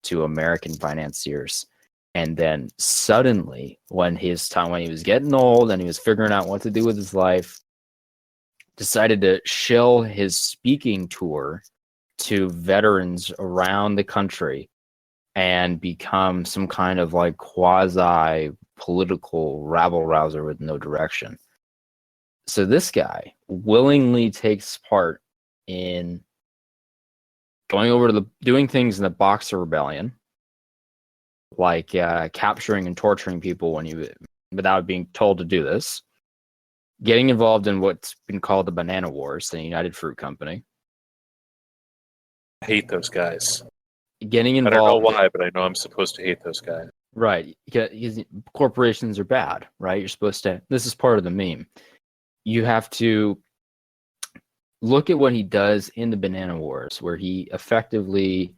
to American financiers. And then suddenly, when he was getting old and he was figuring out what to do with his life, decided to shill his speaking tour to veterans around the country and become some kind of, like, quasi-political rabble-rouser with no direction. So this guy willingly takes part in going over to doing things in the Boxer Rebellion, like capturing and torturing people without being told to do this, getting involved in what's been called the Banana Wars, the United Fruit Company. I hate those guys. Getting involved. I don't know why, but I know I'm supposed to hate those guys. Right. Because corporations are bad, right? You're supposed to. This is part of the meme. You have to look at what he does in the Banana Wars, where he effectively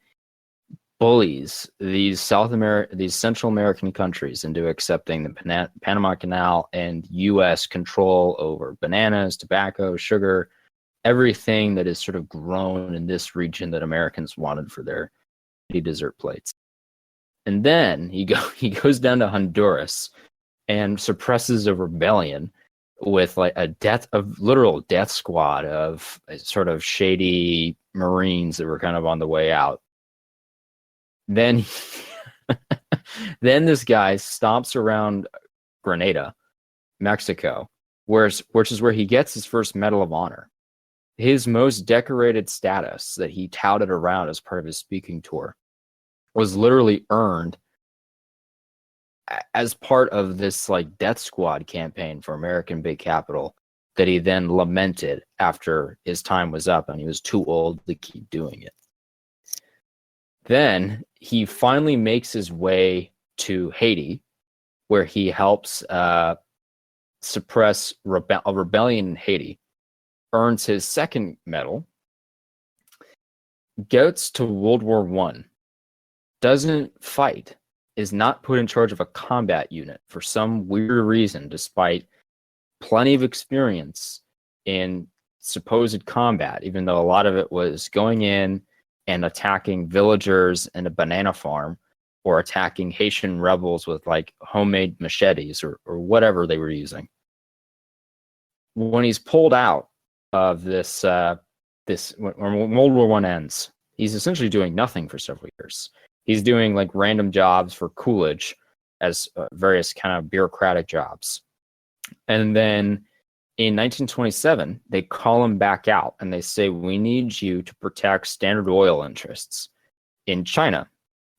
bullies these Central American countries into accepting the Panama Canal and U.S. control over bananas, tobacco, sugar, everything that is sort of grown in this region that Americans wanted for their dessert plates. And then he goes down to Honduras and suppresses a rebellion with like a literal death squad of sort of shady Marines that were kind of on the way out. Then, then this guy stomps around Grenada, Mexico, which is where he gets his first Medal of Honor. His most decorated status that he touted around as part of his speaking tour was literally earned as part of this like death squad campaign for American Big Capital that he then lamented after his time was up and he was too old to keep doing it. Then he finally makes his way to Haiti, where he helps suppress a rebellion in Haiti, earns his second medal, goes to World War I, doesn't fight, is not put in charge of a combat unit for some weird reason, despite plenty of experience in supposed combat, even though a lot of it was going in and attacking villagers in a banana farm or attacking Haitian rebels with like homemade machetes or whatever they were using. When he's pulled out of when World War I ends, he's essentially doing nothing for several years. He's doing like random jobs for Coolidge as various kind of bureaucratic jobs. And then in 1927, they call him back out and they say, we need you to protect Standard Oil interests in China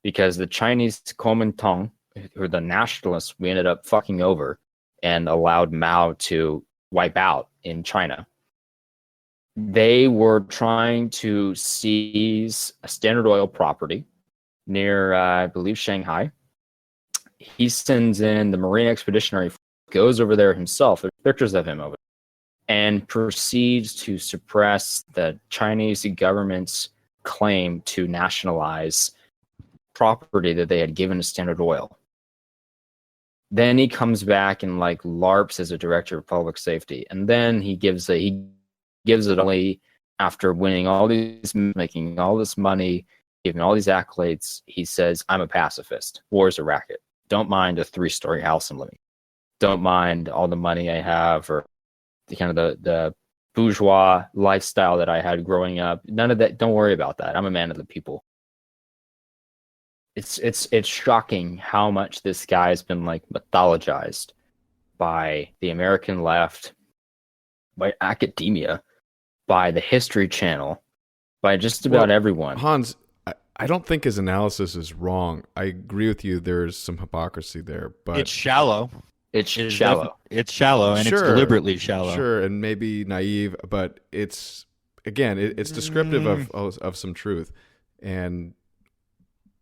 because the Chinese Kuomintang, who are the nationalists we ended up fucking over and allowed Mao to wipe out in China. They were trying to seize a Standard Oil property near, I believe, Shanghai. He sends in the Marine Expeditionary Force, goes over there himself, there's pictures of him over there, and proceeds to suppress the Chinese government's claim to nationalize property that they had given to Standard Oil. Then he comes back and like LARPs as a director of public safety, and then he gives it only after winning all these, making all this money, giving all these accolades. He says, I'm a pacifist. War is a racket. Don't mind a 3-story house I'm living. Don't mind all the money I have or the kind of the bourgeois lifestyle that I had growing up. None of that. Don't worry about that. I'm a man of the people. It's shocking how much this guy's been like mythologized by the American left, by academia, by the History Channel, by just about everyone. Hans, I don't think his analysis is wrong. I agree with you. There's some hypocrisy there, but it's shallow. It's shallow. It's shallow, and sure, it's deliberately shallow. Sure, and maybe naive, but it's descriptive of some truth, and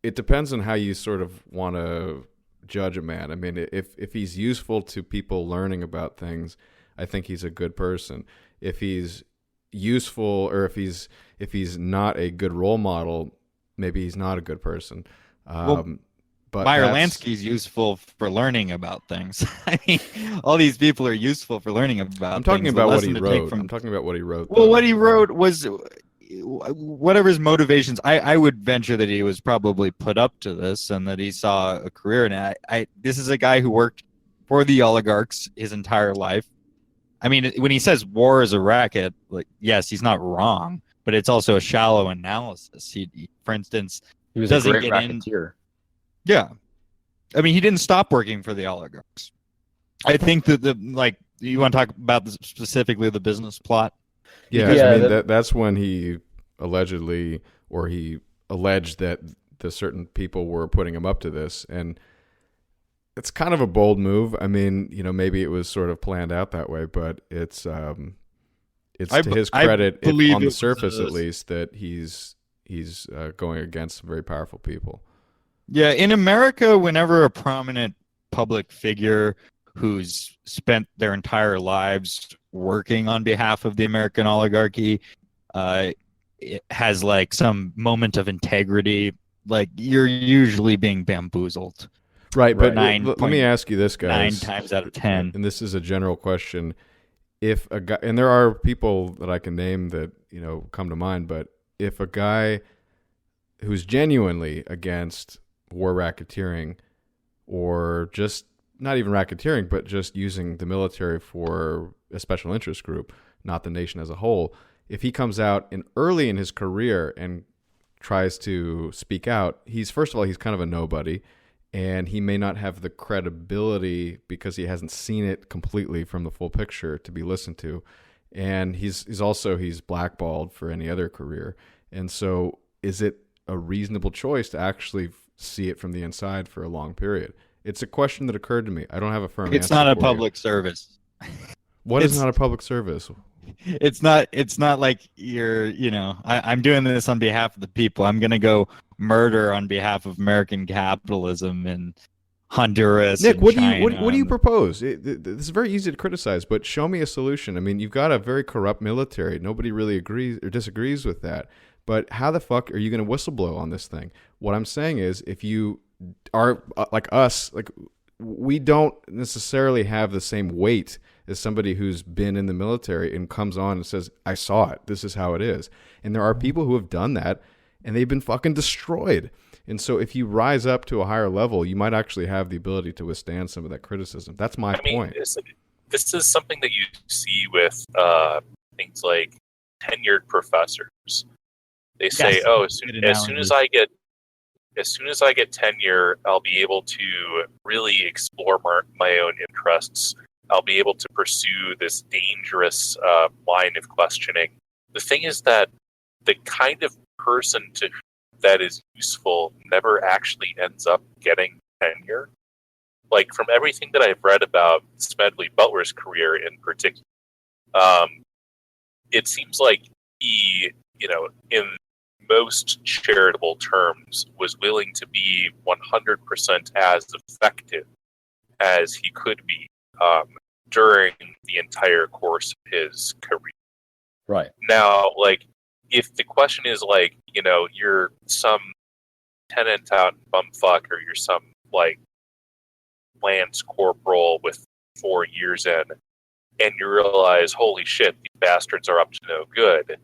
it depends on how you sort of want to judge a man. I mean, if he's useful to people learning about things, I think he's a good person. If he's useful, or if he's not a good role model, maybe he's not a good person. But Meyer Lansky's useful for learning about things. I mean, all these people are useful for learning about. I'm talking things. about what he wrote. I'm talking about what he wrote. Well, what he wrote was whatever his motivations. I would venture that he was probably put up to this, and that he saw a career in it. This is a guy who worked for the oligarchs his entire life. I mean, when he says war is a racket, like, yes, he's not wrong, but it's also a shallow analysis. He for instance, he was doesn't a great get racketeer. Yeah, I mean, he didn't stop working for the oligarchs. I think that you want to talk about specifically the business plot. Yeah, I mean, that's when he allegedly, or he alleged that the certain people were putting him up to this, and it's kind of a bold move. I mean, maybe it was sort of planned out that way, but it's to his credit, on the surface at least, that he's going against some very powerful people. Yeah, in America, whenever a prominent public figure who's spent their entire lives working on behalf of the American oligarchy it has like some moment of integrity, like you're usually being bamboozled. Right, but let me ask you this, guys. 9 times out of 10. And this is a general question. If a guy, and there are people that I can name that, come to mind, but if a guy who's genuinely against war racketeering, or just not even racketeering, but just using the military for a special interest group, not the nation as a whole. If he comes out early in his career and tries to speak out, first of all, he's kind of a nobody, and he may not have the credibility because he hasn't seen it completely from the full picture to be listened to. And he's blackballed for any other career. And so is it a reasonable choice to actually see it from the inside for a long period? It's a question that occurred to me. I don't have a firm answer. It's not a public service. What is not a public service? It's not like I'm doing this on behalf of the people. I'm going to go murder on behalf of American capitalism and Honduras. Nick, and what China. do you propose? This is very easy to criticize, but show me a solution. I mean, you've got a very corrupt military. Nobody really agrees or disagrees with that. But how the fuck are you going to whistleblow on this thing? What I'm saying is, if you are like us, we don't necessarily have the same weight as somebody who's been in the military and comes on and says, I saw it. This is how it is. And there are people who have done that, and they've been fucking destroyed. And so if you rise up to a higher level, you might actually have the ability to withstand some of that criticism. That's my point. This is something that you see with things like tenured professors. They say, Yes, "Oh, as soon as I get tenure, I'll be able to really explore my own interests. I'll be able to pursue this dangerous line of questioning." The thing is that the kind of person that is useful never actually ends up getting tenure. Like, from everything that I've read about Smedley Butler's career in particular, it seems like he, in most charitable terms, was willing to be 100% as effective as he could be during the entire course of his career. Right. Now, if the question is you're some tenant out in bumfuck, or you're some lance corporal with 4 years in, and you realize, holy shit, these bastards are up to no good.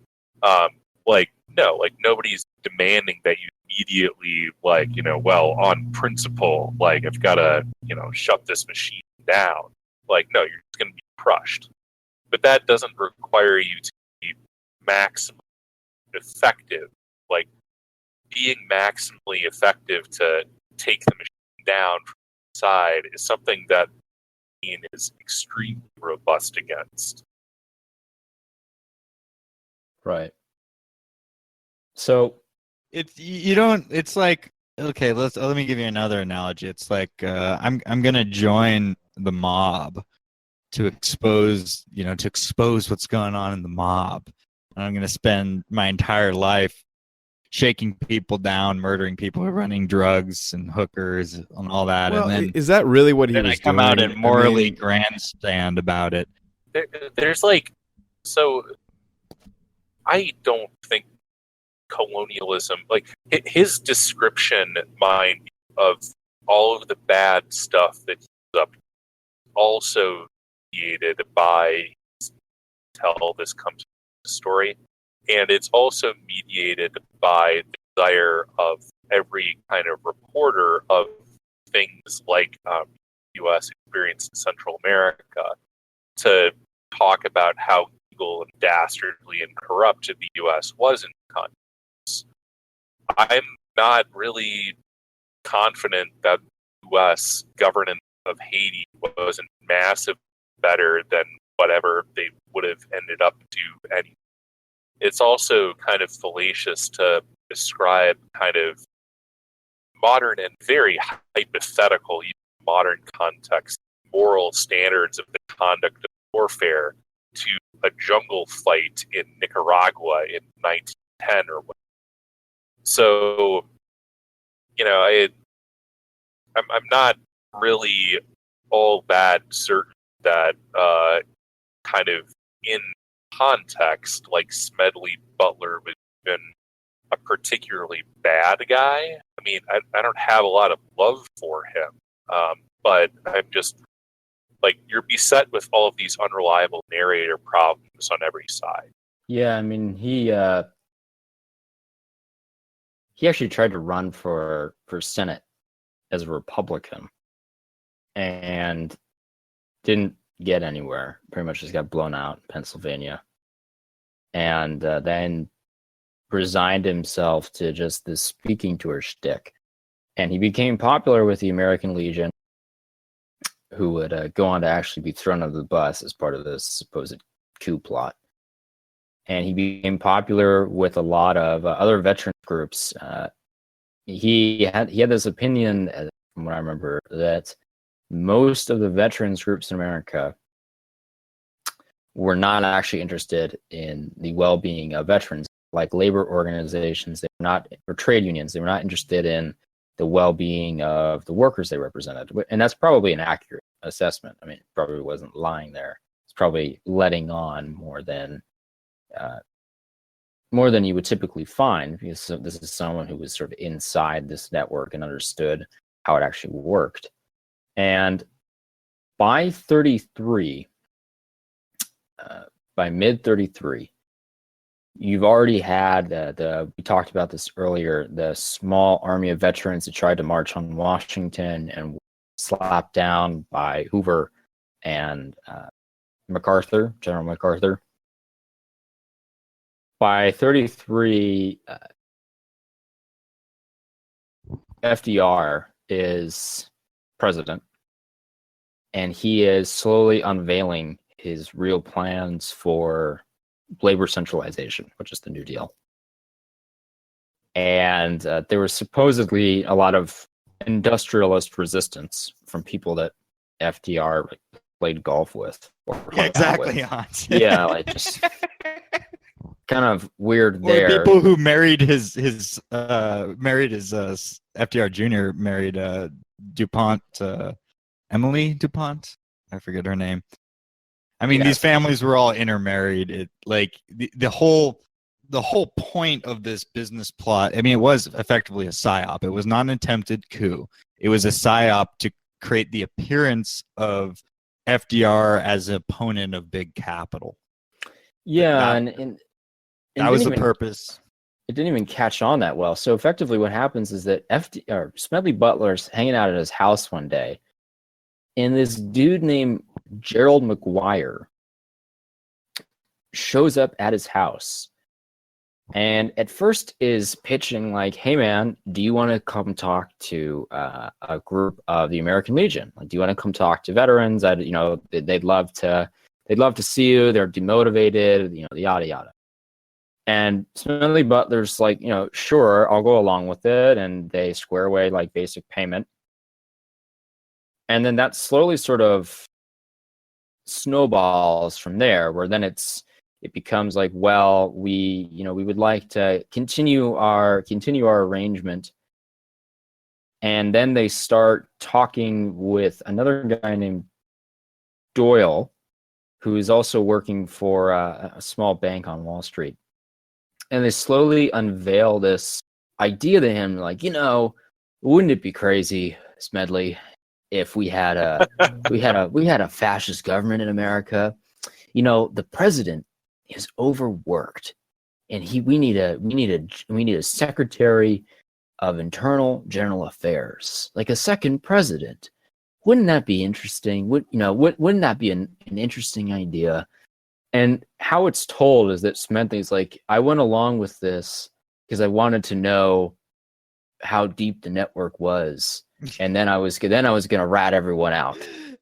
No, nobody's demanding that you immediately, on principle, I've got to, shut this machine down. No, you're just going to be crushed. But that doesn't require you to be maximally effective. Being maximally effective to take the machine down from the side is something that is extremely robust against. Right. So it's like, okay, let me give you another analogy. It's like I'm gonna join the mob to expose what's going on in the mob, and I'm gonna spend my entire life shaking people down, murdering people, running drugs and hookers and all that. Well, and then is that really what he was doing? I come out and morally grandstand about it. There's so I don't think colonialism, his description, mind, of all of the bad stuff that he's up to, also mediated by tell this comes story, and it's also mediated by the desire of every kind of reporter of things like U.S. experience in Central America to talk about how evil and dastardly and corrupt the U.S. was in the continent. I'm not really confident that the U.S. governance of Haiti wasn't massive better than whatever they would have ended up to anyway. It's also kind of fallacious to describe kind of modern and very hypothetical, modern context, moral standards of the conduct of warfare to a jungle fight in Nicaragua in 1910 or whatever. So, I'm not really all that certain that kind of in context, Smedley Butler was even a particularly bad guy. I mean, I don't have a lot of love for him, but I'm just you're beset with all of these unreliable narrator problems on every side. yeah, I mean, he actually tried to run for Senate as a Republican, and didn't get anywhere. Pretty much just got blown out in Pennsylvania. And then resigned himself to just this speaking tour shtick. And he became popular with the American Legion, who would go on to actually be thrown under the bus as part of this supposed coup plot. And he became popular with a lot of other veteran groups. He had this opinion, from what I remember, that most of the veterans groups in America were not actually interested in the well-being of veterans, like labor organizations. They were not, or trade unions. They were not interested in the well-being of the workers they represented. And that's probably an accurate assessment. I mean, it probably wasn't lying there. It's probably letting on more than you would typically find, because this is someone who was sort of inside this network and understood how it actually worked. And by mid 33, you've already had we talked about this earlier, the small army of veterans that tried to march on Washington and slapped down by Hoover and General MacArthur. By 33, FDR is president, and he is slowly unveiling his real plans for labor centralization, which is the New Deal. And there was supposedly a lot of industrialist resistance from people that FDR played golf with. Yeah, exactly, Hans. Yeah, like just kind of weird or there. People who married his FDR Jr. married DuPont, Emily DuPont. I forget her name. I mean, these families were all intermarried. It like the whole point of this business plot. I mean, it was effectively a psyop. It was not an attempted coup. It was a psyop to create the appearance of FDR as an opponent of big capital. Yeah, and that was the purpose. It didn't even catch on that well. So effectively, what happens is that Smedley Butler's hanging out at his house one day, and this dude named Gerald McGuire shows up at his house, and at first is pitching like, "Hey man, do you want to come talk to a group of the American Legion? Like, do you want to come talk to veterans? They'd love to see you. They're demotivated. Yada yada." And Smedley Butler's like, sure, I'll go along with it, and they square away like basic payment, and then that slowly sort of snowballs from there, where then it becomes like, well, we would like to continue our arrangement. And then they start talking with another guy named Doyle, who is also working for a small bank on Wall Street. And they slowly unveil this idea to him, like, wouldn't it be crazy, Smedley, if we had a fascist government in America? The president is overworked, and we need a secretary of internal general affairs, like a second president. Wouldn't that be interesting? Wouldn't that be an interesting idea? And how it's told is that Smedley's like, I went along with this because I wanted to know how deep the network was, and then I was going to rat everyone out.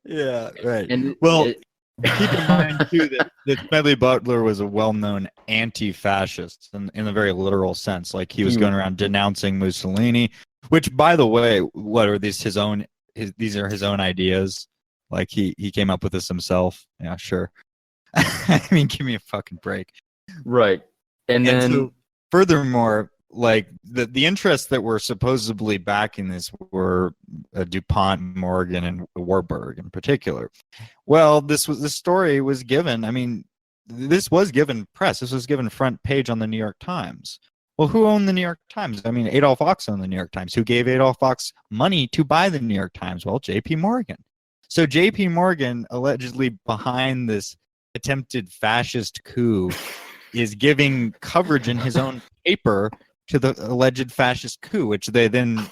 Yeah, right. And keep in mind too that Smedley Butler was a well-known anti-fascist in a very literal sense. Like, he was going around denouncing Mussolini, which, by the way, what are these his own? These are his own ideas. Like, he came up with this himself. Yeah, sure. I mean, give me a fucking break. Right. And then so, furthermore, like the interests that were supposedly backing this were DuPont, Morgan, and Warburg in particular. Well, this story was given. I mean, this was given press. This was given front page on the New York Times. Well, who owned the New York Times? I mean, Adolph Fox owned the New York Times. Who gave Adolph Fox money to buy the New York Times? Well, J.P. Morgan. So J.P. Morgan, allegedly behind this attempted fascist coup, is giving coverage in his own paper to the alleged fascist coup, which they then,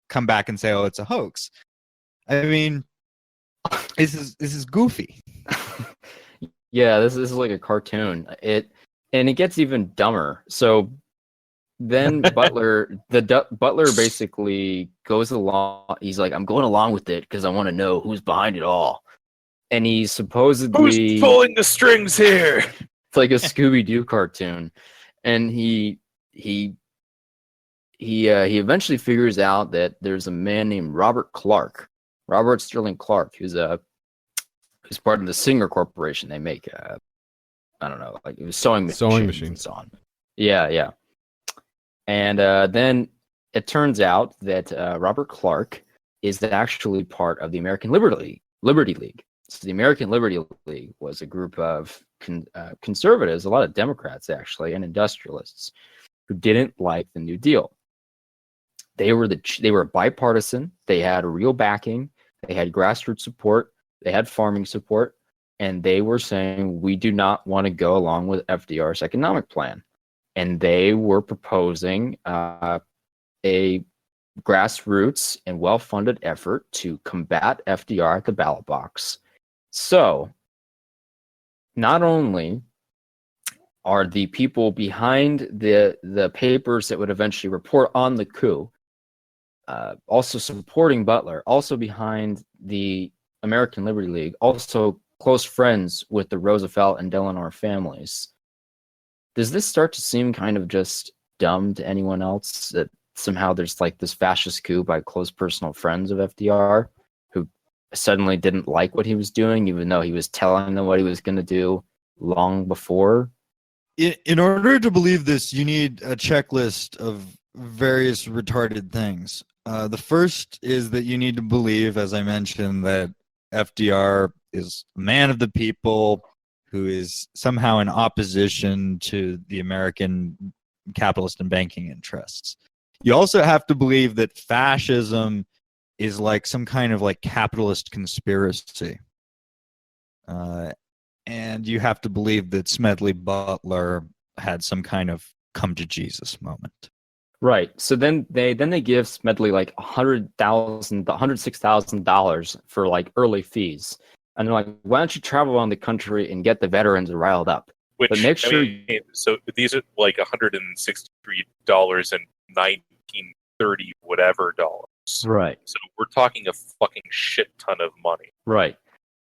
come back and say, oh, it's a hoax. I mean, This is goofy. Yeah, this is like a cartoon. And it gets even dumber. So then Butler basically goes along. He's like, I'm going along with it because I want to know who's behind it all. And he's supposedly Who's pulling the strings here? It's like a Scooby-Doo cartoon, and he eventually figures out that there's a man named Robert Sterling Clark, who's part of the Singer Corporation. They make I don't know, like it was sewing machines. And so on. Yeah. And then it turns out that Robert Clark is actually part of the American Liberty League. So the American Liberty League was a group of conservatives, a lot of Democrats actually, and industrialists who didn't like the New Deal. They were bipartisan. They had real backing. They had grassroots support. They had farming support, and they were saying we do not want to go along with FDR's economic plan. And they were proposing a grassroots and well-funded effort to combat FDR at the ballot box. So, not only are the people behind the papers that would eventually report on the coup also supporting Butler, also behind the American Liberty League, also close friends with the Roosevelt and Delano families. Does this start to seem kind of just dumb to anyone else that somehow there's like this fascist coup by close personal friends of FDR who suddenly didn't like what he was doing, even though he was telling them what he was going to do long before? In order to believe this, you need a checklist of various retarded things. The first is that you need to believe, as I mentioned, that FDR is a man of the people who is somehow in opposition to the American capitalist and banking interests. You also have to believe that fascism is like some kind of like capitalist conspiracy. And you have to believe that Smedley Butler had some kind of come to Jesus moment. Right. So then they give Smedley like $106,000 for like early fees. And they're like, why don't you travel around the country and get the veterans riled up? Which, but make sure. So these are like $163 and 1930 whatever dollars. Right. So we're talking a fucking shit ton of money. Right.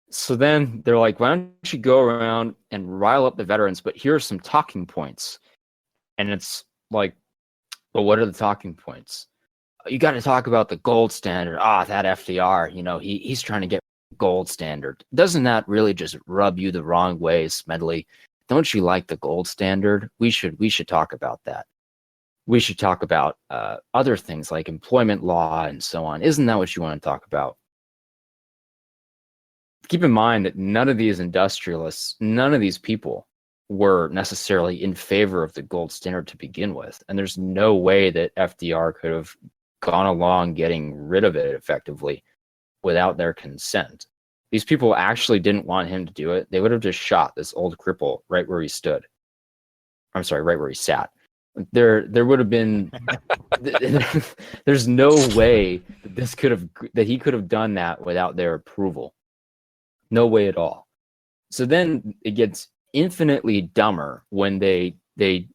So then they're like, why don't you go around and rile up the veterans? But here are some talking points. And it's like, well, what are the talking points? You got to talk about the gold standard. That FDR, he's trying to get gold standard. Doesn't that really just rub you the wrong way, Smedley? Don't you like the gold standard? We should talk about that. We should talk about other things like employment law and so on. Isn't that what you want to talk about? Keep in mind that none of these industrialists, none of these people were necessarily in favor of the gold standard to begin with. And there's no way that FDR could have gone along getting rid of it effectively without their consent. These people actually didn't want him to do it. They would have just shot this old cripple right where he stood. I'm sorry, right where he sat. There would have been. There's no way that he could have done that without their approval. No way at all. So then it gets infinitely dumber when they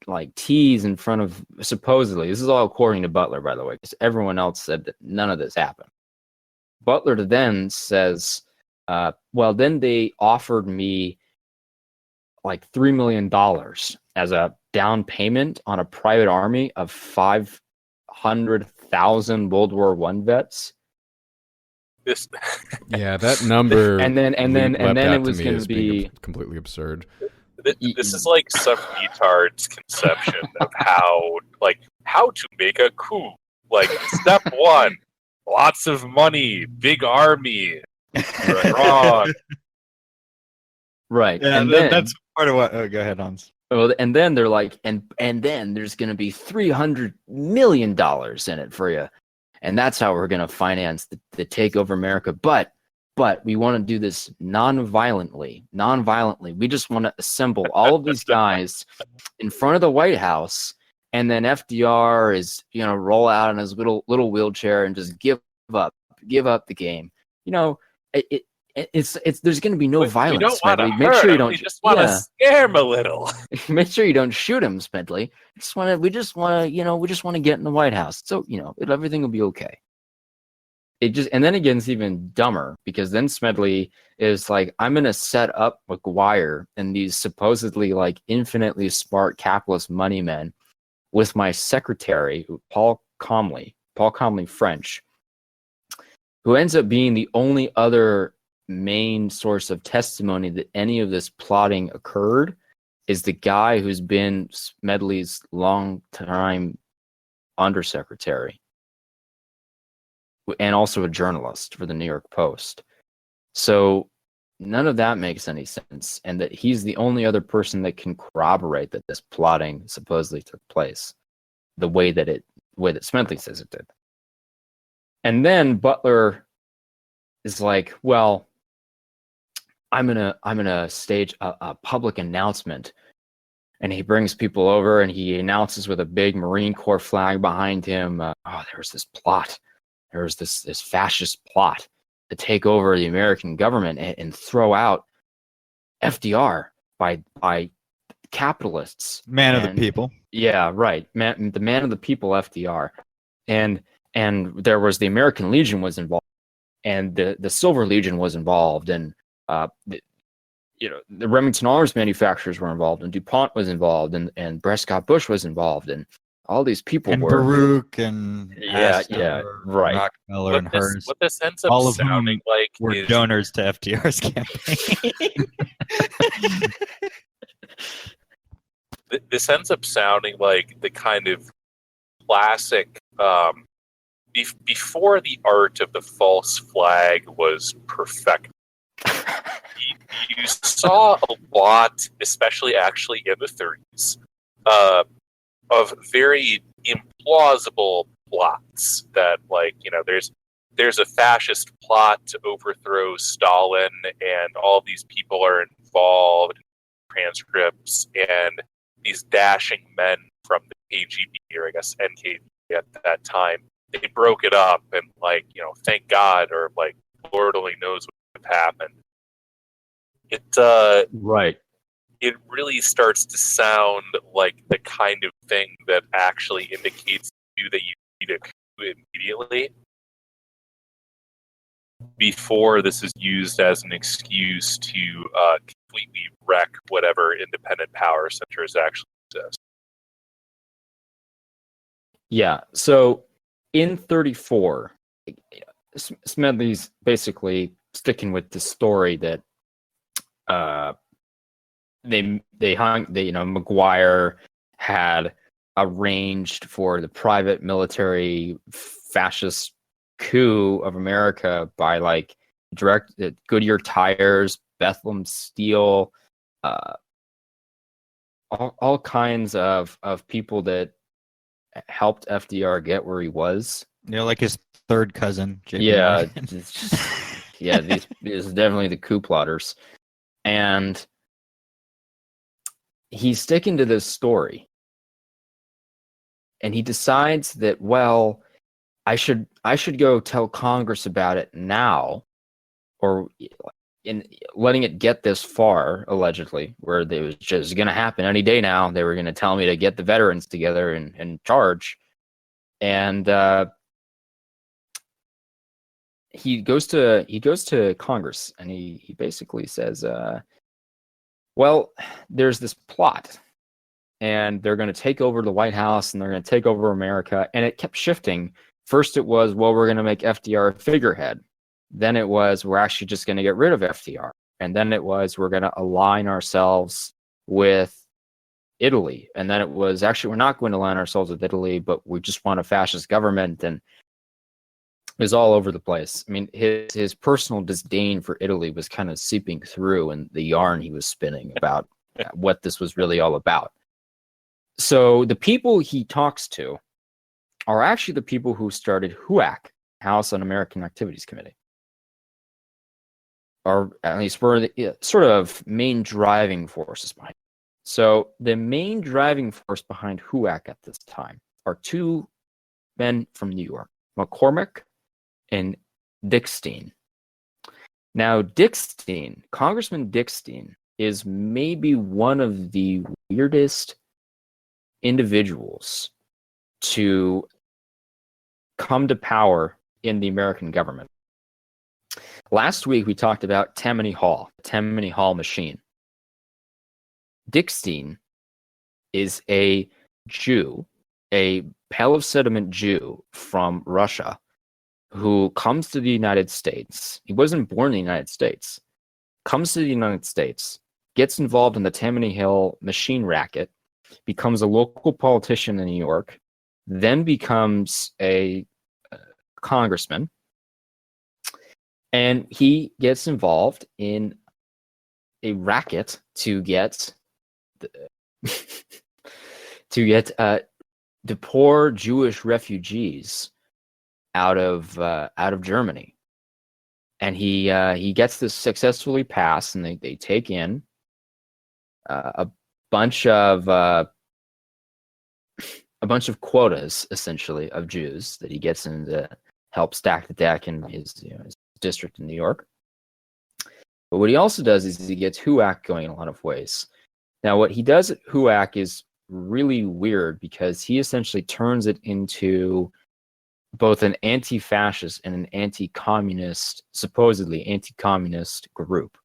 like tease in front of, supposedly, this is all according to Butler, by the way, because everyone else said that none of this happened. Butler then says, well, then they offered me like $3 million as a down payment on a private army of 500,000 World War I vets. Yeah, that number. and then it was going to be completely absurd. This is like some retard's conception of how to make a coup. Like, step one, lots of money, big army. Wrong. Right. Yeah, and then, that's part of what. Oh, go ahead, Hans. Well, and then they're like, and then there's going to be $300 million in it for you. And that's how we're going to finance the takeover America. But we want to do this non-violently. We just want to assemble all of these guys in front of the White House, and then FDR is, roll out in his little wheelchair and just give up the game. And It's there's going to be no violence. We don't want to Smedley. hurt him. We just want to scare him a little. Make sure you don't shoot him, Smedley. We just want to get in the White House. So, everything will be okay. And then again, it's even dumber because then Smedley is like, I'm going to set up McGuire and these supposedly like infinitely smart capitalist money men with my secretary, Paul Comley French, who ends up being the only other main source of testimony that any of this plotting occurred, is the guy who's been Smedley's long-time undersecretary and also a journalist for the New York Post. So none of that makes any sense, and that he's the only other person that can corroborate that this plotting supposedly took place the way that Smedley says it did. And then Butler is like, well, I'm gonna stage a public announcement, and he brings people over and he announces with a big Marine Corps flag behind him, there's this plot, there's this fascist plot to take over the American government and throw out FDR by capitalists, man of the people. Yeah, right, the man of the people, FDR, and there was the American Legion was involved, and the Silver Legion was involved, and the Remington arms manufacturers were involved, and DuPont was involved, and Prescott Bush was involved, and all these people and were Baruch and Astor, right, Rockefeller and Hearst. What this ends up all of sounding like were donors to FDR's campaign. This ends up sounding like the kind of classic. Before the art of the false flag was perfect, you saw a lot, especially actually in the 30s, of very implausible plots that, there's a fascist plot to overthrow Stalin, and all these people are involved in transcripts, and these dashing men from the KGB, or I guess NKVD at that time, they broke it up, and thank God, or Lord only knows what happened. Right. It really starts to sound like the kind of thing that actually indicates to you that you need a coup immediately, before this is used as an excuse to completely wreck whatever independent power centers actually exist. Yeah, so in 34, Smedley's basically sticking with the story that McGuire had arranged for the private military fascist coup of America by direct Goodyear tires, Bethlehem steel, all kinds of people that helped FDR get where he was. Like his third cousin. Yeah, these is definitely the coup plotters, and he's sticking to this story, and he decides that, well, I should go tell Congress about it now, or in letting it get this far, allegedly, where it was just going to happen any day now. They were going to tell me to get the veterans together and charge. And he goes to Congress, and he basically says, well, there's this plot, and they're going to take over the White House, and they're going to take over America. And it kept shifting. First it was, well, we're going to make FDR a figurehead. Then it was, we're actually just going to get rid of FDR. And then it was, we're going to align ourselves with Italy. And then it was, actually, we're not going to align ourselves with Italy, but we just want a fascist government. And it was all over the place. I mean, his personal disdain for Italy was kind of seeping through in the yarn he was spinning about what this was really all about. So the people he talks to are actually the people who started HUAC, House Un-American Activities Committee. Or at least were the sort of main driving forces behind it. So the main driving force behind HUAC at this time are two men from New York, McCormick and Dickstein. Now, Dickstein, Congressman Dickstein, is maybe one of the weirdest individuals to come to power in the American government. Last week, we talked about Tammany Hall, the Tammany Hall machine. Dickstein is a Jew, a Pale of Sediment Jew from Russia, who comes to the United States. He wasn't born in the United States. Comes to the United States, gets involved in the Tammany Hall machine racket, becomes a local politician in New York, then becomes a congressman, and he gets involved in a racket to get the poor Jewish refugees out of Germany, and he gets this successfully passed, and they take in a bunch of quotas, essentially, of Jews that he gets in to help stack the deck in his district in New York. But what he also does is he gets HUAC going in a lot of ways. Now, what he does at HUAC is really weird because he essentially turns it into both an anti-fascist and an anti-communist, supposedly anti-communist group.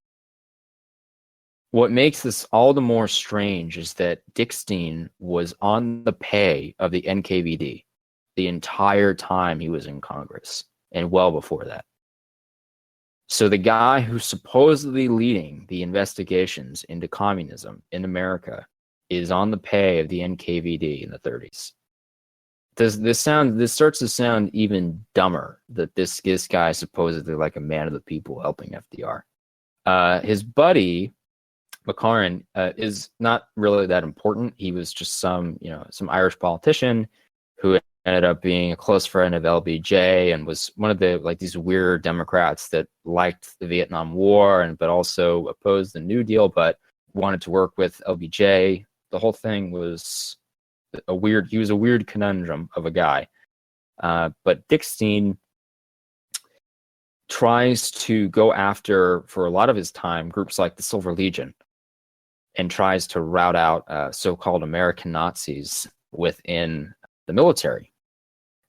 What makes this all the more strange is that Dickstein was on the pay of the NKVD the entire time he was in Congress, and well before that. So the guy who's supposedly leading the investigations into communism in America is on the pay of the NKVD in the 30s. This starts to sound even dumber that this guy is supposedly like a man of the people helping FDR. His buddy Makarin is not really that important. He was just some Irish politician who ended up being a close friend of LBJ and was one of the these weird Democrats that liked the Vietnam War but also opposed the New Deal but wanted to work with LBJ. The whole thing was he was a weird conundrum of a guy. But Dickstein tries to go after, for a lot of his time, groups like the Silver Legion, and tries to rout out so-called American Nazis within the military.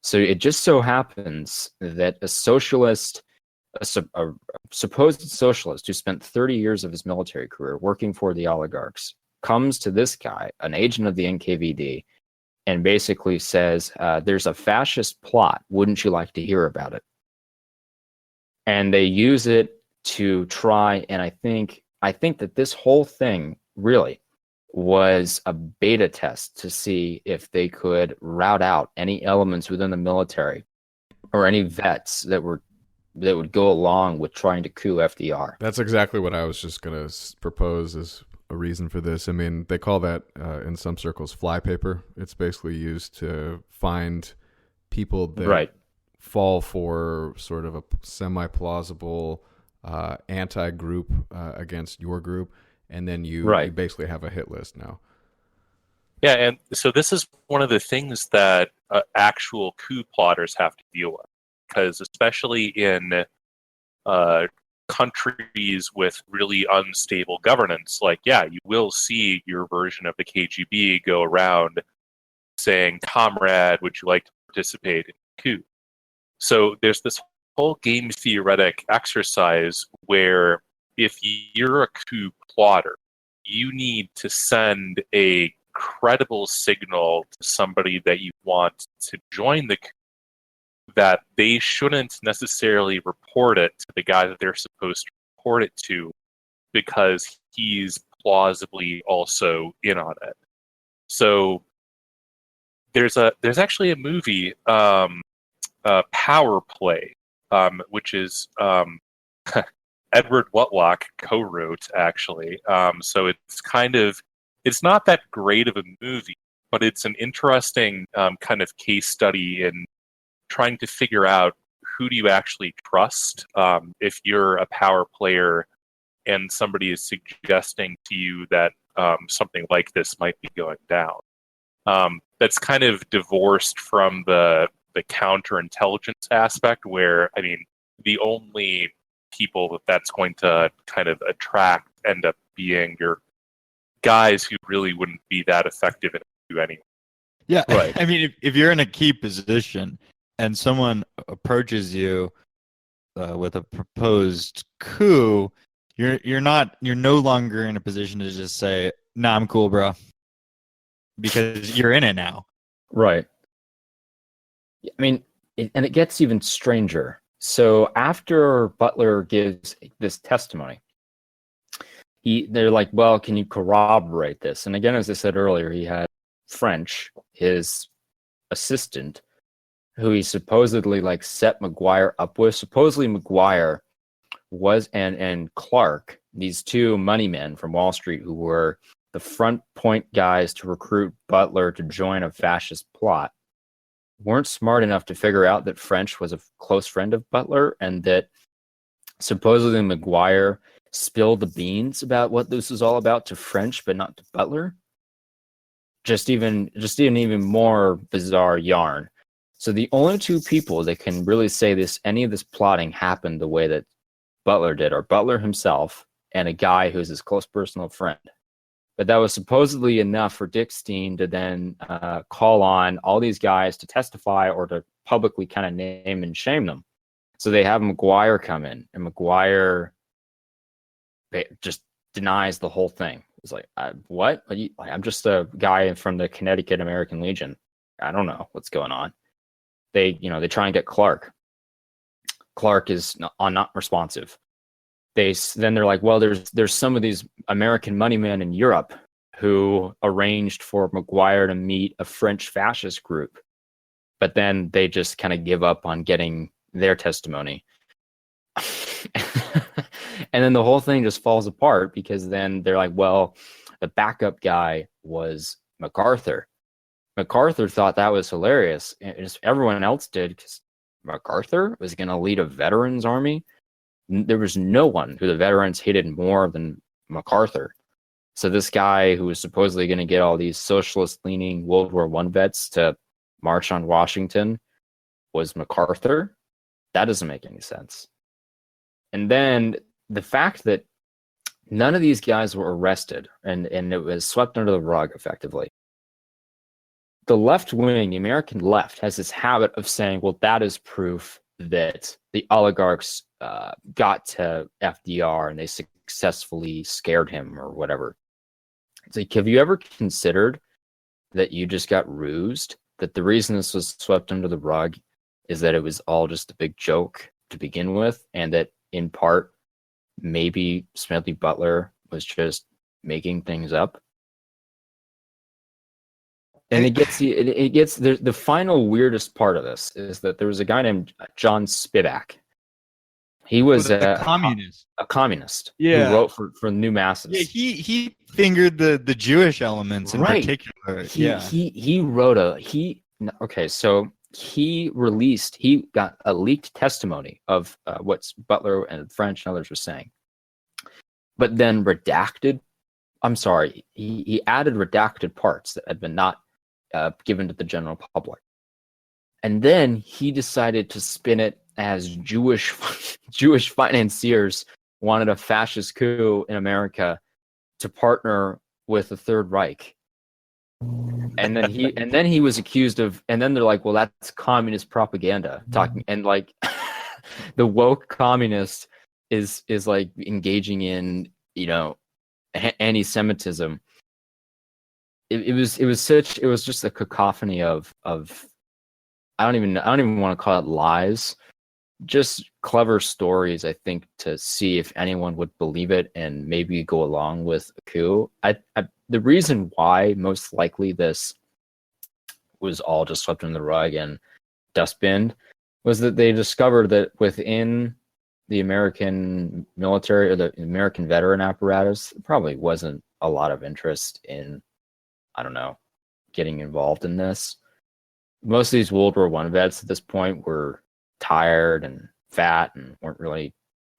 So it just so happens that a supposed socialist who spent 30 years of his military career working for the oligarchs comes to this guy, an agent of the NKVD, and basically says, there's a fascist plot. Wouldn't you like to hear about it? And they use it to try, and I think that this whole thing really was a beta test to see if they could rout out any elements within the military or any vets that would go along with trying to coup FDR. That's exactly what I was just going to propose as a reason for this. I mean, they call that in some circles flypaper. It's basically used to find people that fall for sort of a semi-plausible anti-group against your group. And then you basically have a hit list now. Yeah, and so this is one of the things that actual coup plotters have to deal with, because especially in countries with really unstable governance, you will see your version of the KGB go around saying, "Comrade, would you like to participate in a coup?" So there's this whole game theoretic exercise where if you're a coup plotter, you need to send a credible signal to somebody that you want to join the coup that they shouldn't necessarily report it to the guy that they're supposed to report it to because he's plausibly also in on it. So there's actually a movie, Power Play, which is Edward Whitlock co-wrote, actually. So it's not that great of a movie, but it's an interesting kind of case study in trying to figure out who do you actually trust if you're a power player and somebody is suggesting to you that something like this might be going down. That's kind of divorced from the counterintelligence aspect where, I mean, the only people that's going to kind of attract end up being your guys who really wouldn't be that effective in you anyway. Yeah, Right. I mean, if you're in a key position and someone approaches you with a proposed coup, you're no longer in a position to just say, "Nah, I'm cool, bro," because you're in it now. Right. I mean, and it gets even stranger. So after Butler gives this testimony, they're like, well, can you corroborate this? And again, as I said earlier, he had French, his assistant, who he supposedly like set McGuire up with. Supposedly McGuire was and Clark, these two money men from Wall Street who were the front point guys to recruit Butler to join a fascist plot, weren't smart enough to figure out that French was a close friend of Butler and that supposedly McGuire spilled the beans about what this was all about to French, but not to Butler. Just even more bizarre yarn. So the only two people that can really say any of this plotting happened the way that Butler did are Butler himself and a guy who's his close personal friend. But that was supposedly enough for Dick Steen to then call on all these guys to testify or to publicly kind of name and shame them. So they have McGuire come in, and McGuire just denies the whole thing. It's like, what? I'm just a guy from the Connecticut American Legion. I don't know what's going on. They try and get Clark. Clark is not responsive. They're like, well, there's some of these American money men in Europe who arranged for McGuire to meet a French fascist group, but then they just kind of give up on getting their testimony. And then the whole thing just falls apart because then they're like, well, the backup guy was MacArthur. MacArthur thought that was hilarious. And everyone else did because MacArthur was going to lead a veterans army. There was no one who the veterans hated more than MacArthur. So this guy who was supposedly going to get all these socialist-leaning World War I vets to march on Washington was MacArthur. That doesn't make any sense. And then the fact that none of these guys were arrested and it was swept under the rug effectively. The left wing, the American left, has this habit of saying, well, that is proof that the oligarchs got to FDR and they successfully scared him or whatever. It's like, have you ever considered that you just got rused? That the reason this was swept under the rug is that it was all just a big joke to begin with, and that in part, maybe Smedley Butler was just making things up. And it gets the final weirdest part of this is that there was a guy named John Spivak. He was a communist. Yeah, who wrote for New Masses. Yeah, he fingered the Jewish elements in particular. He wrote so he got a leaked testimony of what Butler and French and others were saying, but then he added redacted parts that had been not given to the general public. And then he decided to spin it as Jewish financiers wanted a fascist coup in America to partner with the Third Reich. And then he was accused of, and then they're like, well, that's communist propaganda talking, and like the woke communist is like engaging in, anti-Semitism. It was just a cacophony of I don't even want to call it lies, just clever stories, I think, to see if anyone would believe it and maybe go along with a coup. The reason why most likely this was all just swept under the rug and dustbined was that they discovered that within the American military or the American veteran apparatus, there probably wasn't a lot of interest in, getting involved in this. Most of these World War I vets at this point were tired and fat and weren't really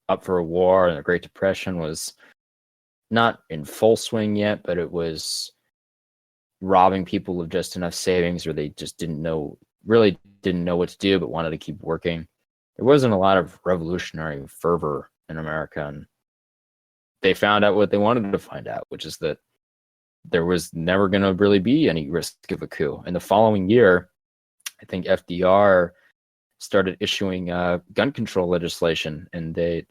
up for a war, and the Great Depression was not in full swing yet, but it was robbing people of just enough savings, or they just didn't know what to do but wanted to keep working. There wasn't a lot of revolutionary fervor in America, and they found out what they wanted to find out, which is that there was never going to really be any risk of a coup. And the following year, I think FDR started issuing gun control legislation, and the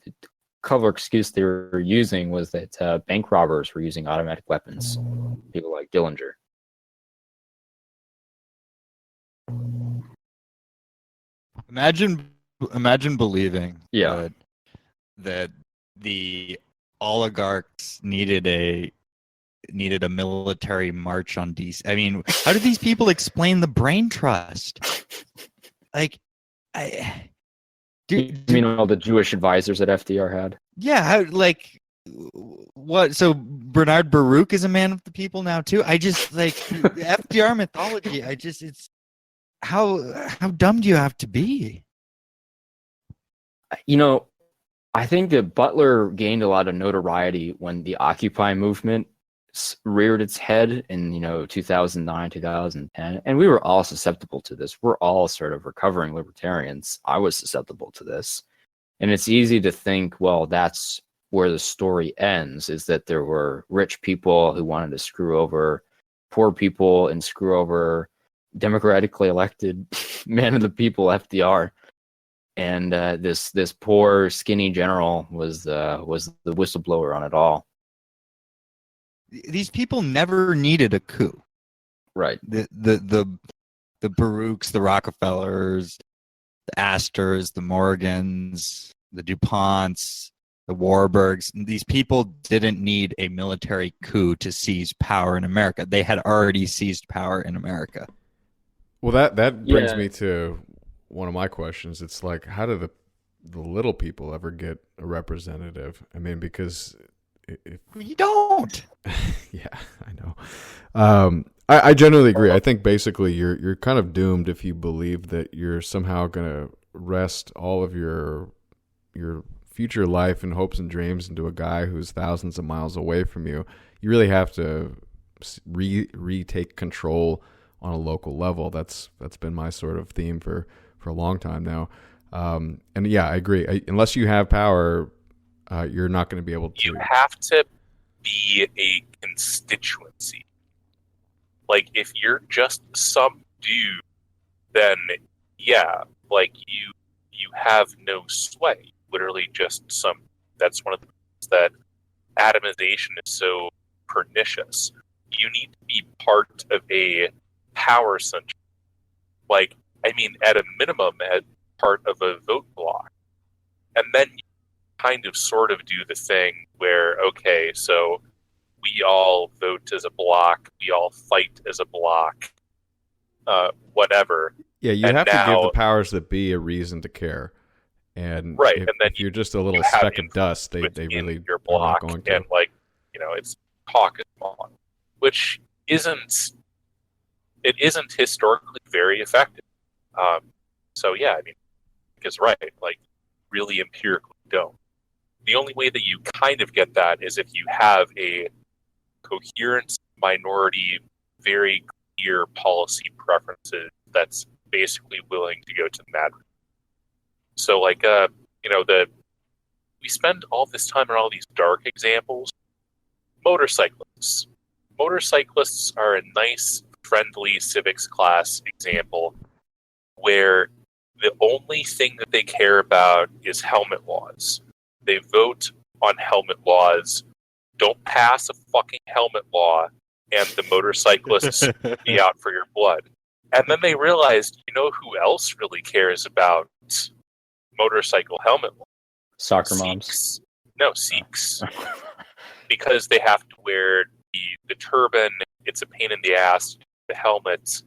cover excuse they were using was that bank robbers were using automatic weapons, people like Dillinger. Imagine believing Yeah. that the oligarchs needed a military march on DC. I mean, how do these people explain the brain trust? Like, You mean all the Jewish advisors that FDR had? Yeah, what? So Bernard Baruch is a man of the people now too. I just like FDR mythology. It's how dumb do you have to be? You know, I think that Butler gained a lot of notoriety when the Occupy movement reared its head in 2009, 2010, and we were all susceptible to this. We're all sort of recovering libertarians. I was susceptible to this, and it's easy to think, well, that's where the story ends, is that there were rich people who wanted to screw over poor people and screw over democratically elected man of the people FDR, and this poor skinny general was the whistleblower on it all. These people never needed a coup. Right. The Baruchs, the Rockefellers, the Astors, the Morgans, the DuPonts, the Warburgs. These people didn't need a military coup to seize power in America. They had already seized power in America. Well, that brings me to one of my questions. It's like, how do the little people ever get a representative? I mean, because you don't. Yeah, I know. I generally agree. I think basically you're kind of doomed if you believe that you're somehow going to rest all of your future life and hopes and dreams into a guy who's thousands of miles away from you. You really have to retake control on a local level. That's been my sort of theme for a long time now. And yeah, I agree. Unless you have power, you're not going to be able to. You have to be a constituency. Like, if you're just some dude, then yeah, like you have no sway. Literally just some. That's one of the things that atomization is so pernicious. You need to be part of a power center. Like, I mean, at a minimum, as part of a vote block. And then you kind of sort of do the thing where, okay, so we all vote as a block, we all fight as a block, whatever. Yeah, you have to give the powers that be a reason to care. And right, if, and then if you're just a little speck of dust, they really your are block not going to. and it's caucus on, which isn't historically very effective. So yeah, I mean, is right. Like, really empirically don't. The only way that you kind of get that is if you have a coherent minority, very clear policy preferences that's basically willing to go to the mad. So, like, we spend all this time on all these dark examples. Motorcyclists. Motorcyclists are a nice, friendly civics class example where the only thing that they care about is helmet laws. They vote on helmet laws. Don't pass a fucking helmet law, and the motorcyclists will be out for your blood. And then they realized, who else really cares about motorcycle helmet law? Soccer moms. No, Sikhs. Because they have to wear the turban. It's a pain in the ass. The helmets.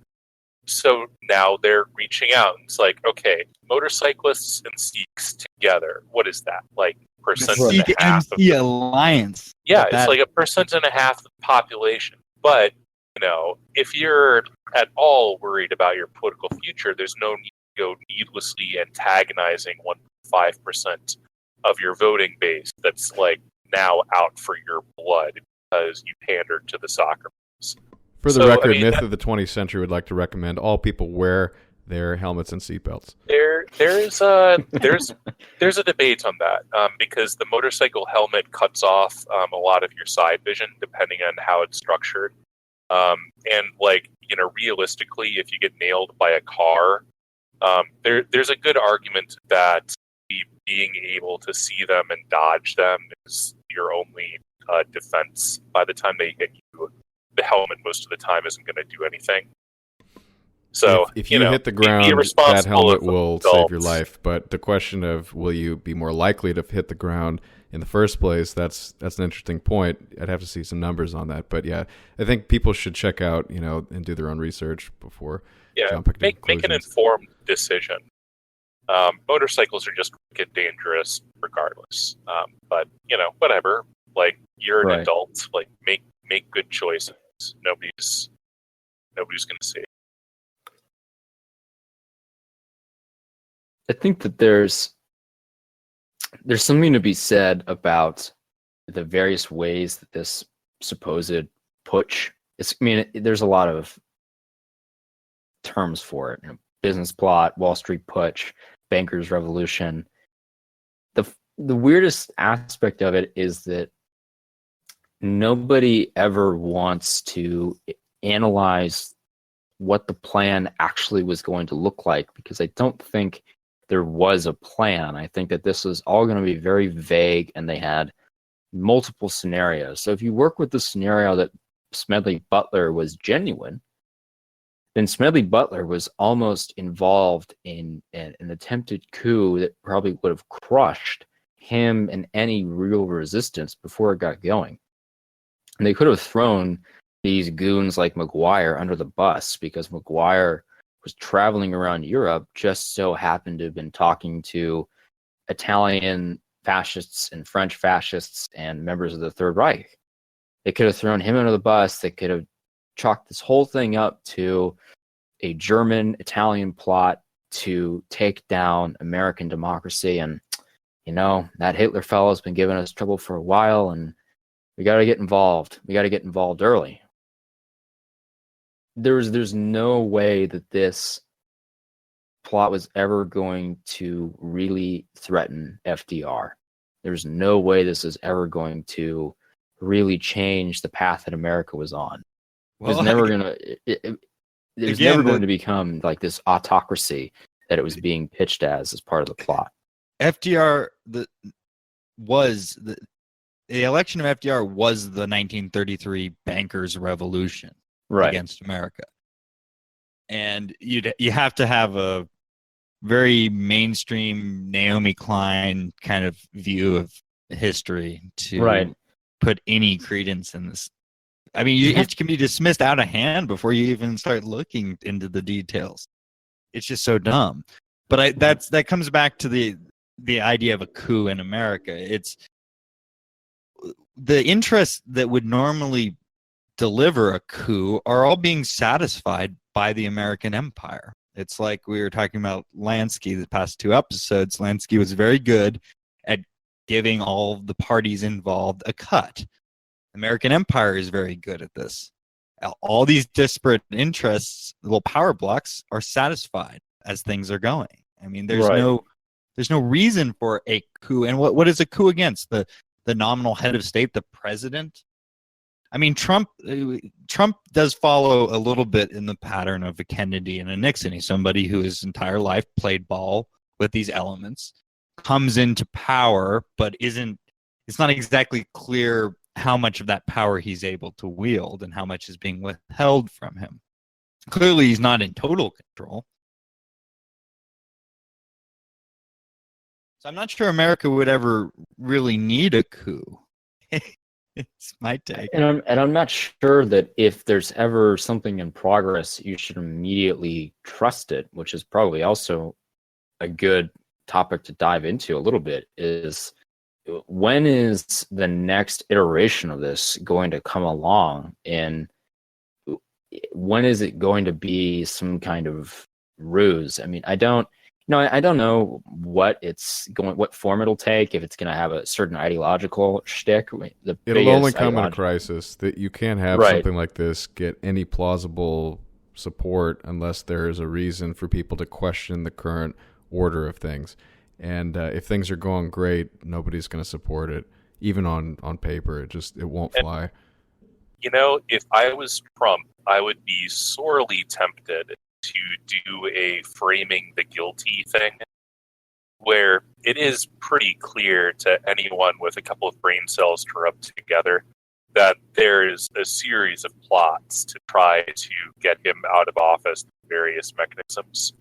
So now they're reaching out. It's like, okay, motorcyclists and Sikhs together. What is that? Like, percent and a half of the alliance. Yeah, it's like 1.5% of the population. But, if you're at all worried about your political future, there's no need to go needlessly antagonizing 1.5% of your voting base that's like now out for your blood because you pandered to the soccer moms. For the record, Myth of the 20th Century would like to recommend all people wear their helmets and seatbelts. There's a debate on that because the motorcycle helmet cuts off a lot of your side vision depending on how it's structured. And realistically, if you get nailed by a car, there's a good argument that being able to see them and dodge them is your only defense. By the time they hit you, the helmet most of the time isn't going to do anything. So if you hit the ground, that helmet will save your life. But the question of will you be more likely to hit the ground in the first place, that's an interesting point. I'd have to see some numbers on that. But yeah, I think people should check out, and do their own research before jumping to make an informed decision. Motorcycles are just wicked dangerous regardless. But whatever. Like, you're an adult. Like, make good choices. Nobody's going to see. I think that there's something to be said about the various ways that this supposed putsch. There's a lot of terms for it. Business plot, Wall Street putsch, bankers' revolution. The weirdest aspect of it is that nobody ever wants to analyze what the plan actually was going to look like, because I don't think there was a plan. I think that this was all going to be very vague, and they had multiple scenarios. So if you work with the scenario that Smedley Butler was genuine, then Smedley Butler was almost involved in an attempted coup that probably would have crushed him and any real resistance before it got going. And they could have thrown these goons like McGuire under the bus, because McGuire was traveling around Europe, just so happened to have been talking to Italian fascists and French fascists and members of the Third Reich. They could have thrown him under the bus. They could have chalked this whole thing up to a German-Italian plot to take down American democracy. And, that Hitler fellow has been giving us trouble for a while, and we got to get involved. We got to get involved early. There's no way that this plot was ever going to really threaten FDR. There's no way this is ever going to really change the path that America was on. It was never going to become like this autocracy that it was being pitched as part of the plot. FDR, the election of FDR was the 1933 bankers' revolution against America. And you have to have a very mainstream Naomi Klein kind of view of history to put any credence in this. I mean, it can be dismissed out of hand before you even start looking into the details. It's just so dumb. But that comes back to the idea of a coup in America. It's the interests that would normally deliver a coup are all being satisfied by the American empire. It's like we were talking about Lansky the past 2 episodes. Lansky was very good at giving all the parties involved a cut. American empire is very good at this. All these disparate interests, little power blocks, are satisfied as things are going. I mean, there's no reason for a coup. And what is a coup against? The nominal head of state, the president? I mean, Trump does follow a little bit in the pattern of a Kennedy and a Nixon. He's somebody who his entire life played ball with these elements, comes into power, but it's not exactly clear how much of that power he's able to wield and how much is being withheld from him. Clearly, he's not in total control. So I'm not sure America would ever really need a coup. It's my take. And I'm not sure that if there's ever something in progress, you should immediately trust it, which is probably also a good topic to dive into a little bit, is when is the next iteration of this going to come along, and when is it going to be some kind of ruse? I mean, I don't know what form it'll take, if it's going to have a certain ideological shtick. It'll only come in a crisis. That you can't have something like this get any plausible support unless there is a reason for people to question the current order of things. And if things are going great, nobody's going to support it, even on paper. It won't fly. You know, if I was Trump, I would be sorely tempted to do a framing the guilty thing, where it is pretty clear to anyone with a couple of brain cells to rub together that there is a series of plots to try to get him out of office through various mechanisms.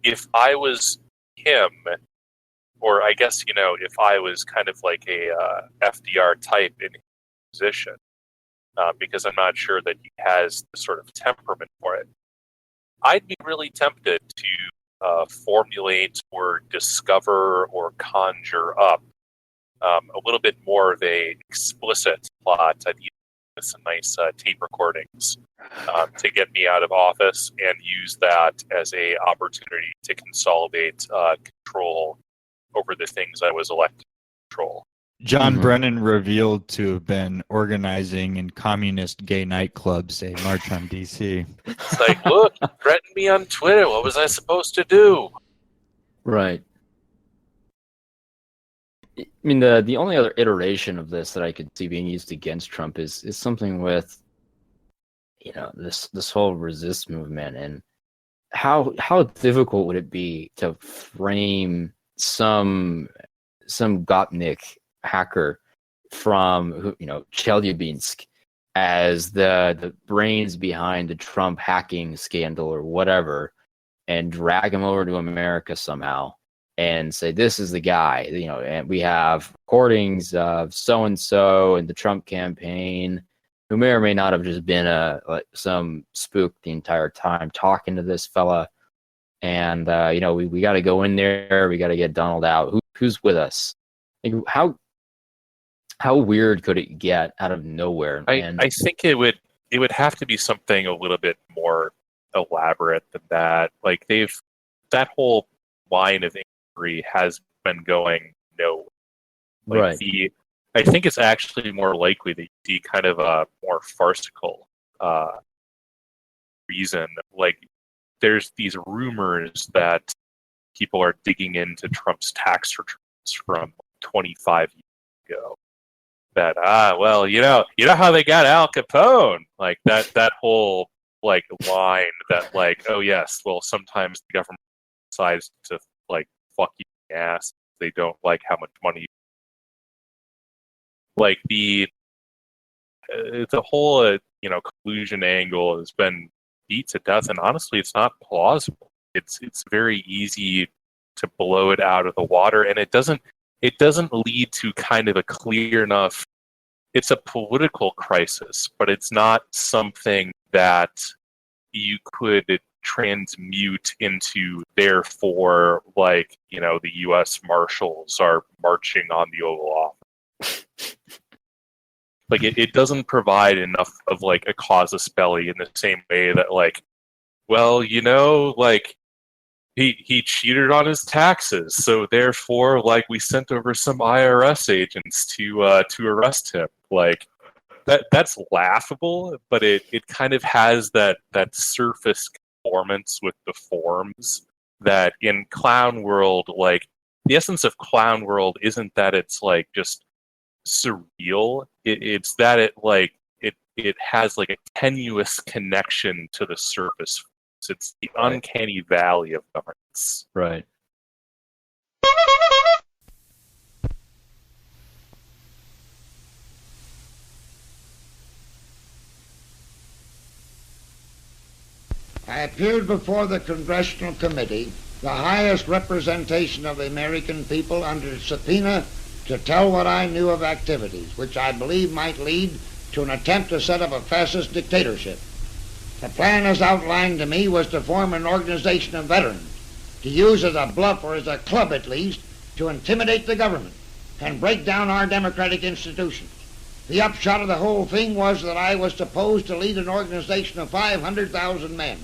If I was him, or I guess, you know, if I was kind of like a FDR type in his position, because I'm not sure that he has the sort of temperament for it, I'd be really tempted to formulate or discover or conjure up a little bit more of a explicit plot. I'd use some nice tape recordings to get me out of office, and use that as a opportunity to consolidate control over the things I was elected to control. John Brennan revealed to have been organizing in communist gay nightclubs a march on D.C. It's like, look, you threatened me on Twitter. What was I supposed to do? Right. I mean, the only other iteration of this that I could see being used against Trump is something with, you know, this whole resist movement, and how difficult would it be to frame some Gopnik hacker from, you know, Chelyabinsk as the brains behind the Trump hacking scandal or whatever, and drag him over to America somehow and say, this is the guy, you know, and we have recordings of so-and-so in the Trump campaign who may or may not have just been some spook the entire time talking to this fella. And, you know, we got to go in there. We got to get Donald out. Who's with us? Like, how weird could it get out of nowhere? I think it would have to be something a little bit more elaborate than that. Like, that whole line of inquiry has been going nowhere. Like, right. I think it's actually more likely that you see kind of a more farcical reason. Like, there's these rumors that people are digging into Trump's tax returns from 25 years ago. That well, you know how they got Al Capone, like that whole like line that like, oh yes, well sometimes the government decides to like fuck you in the ass. They don't like how much money. Like the whole you know, collusion angle has been beat to death, and honestly, it's not plausible. It's very easy to blow it out of the water, and it doesn't lead to kind of a clear enough. It's a political crisis, but it's not something that you could transmute into, therefore, like, you know, the U.S. Marshals are marching on the Oval Office. Like, it doesn't provide enough of, like, a casus belli in the same way that, like, well, you know, like, he cheated on his taxes, so therefore, like, we sent over some IRS agents to arrest him. Like, that's laughable, but it kind of has that surface conformance with the forms that in Clown World, like, the essence of Clown World isn't that it's, like, just surreal. It's that it has, like, a tenuous connection to the surface. It's the uncanny valley of governance. Right. I appeared before the Congressional Committee, the highest representation of the American people, under subpoena to tell what I knew of activities which I believe might lead to an attempt to set up a fascist dictatorship. The plan as outlined to me was to form an organization of veterans, to use as a bluff, or as a club at least, to intimidate the government and break down our democratic institutions. The upshot of the whole thing was that I was supposed to lead an organization of 500,000 men,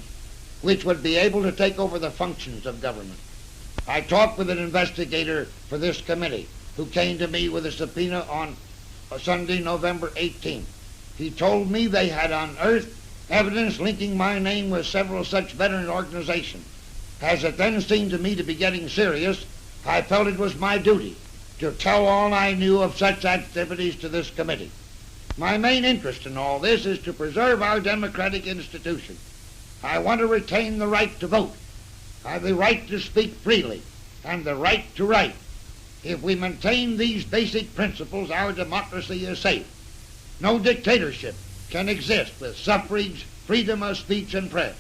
which would be able to take over the functions of government. I talked with an investigator for this committee who came to me with a subpoena on Sunday, November 18th. He told me they had unearthed evidence linking my name with several such veteran organizations. As it then seemed to me to be getting serious, I felt it was my duty to tell all I knew of such activities to this committee. My main interest in all this is to preserve our democratic institution. I want to retain the right to vote, the right to speak freely, and the right to write. If we maintain these basic principles, our democracy is safe. No dictatorship can exist with suffrage, freedom of speech, and press.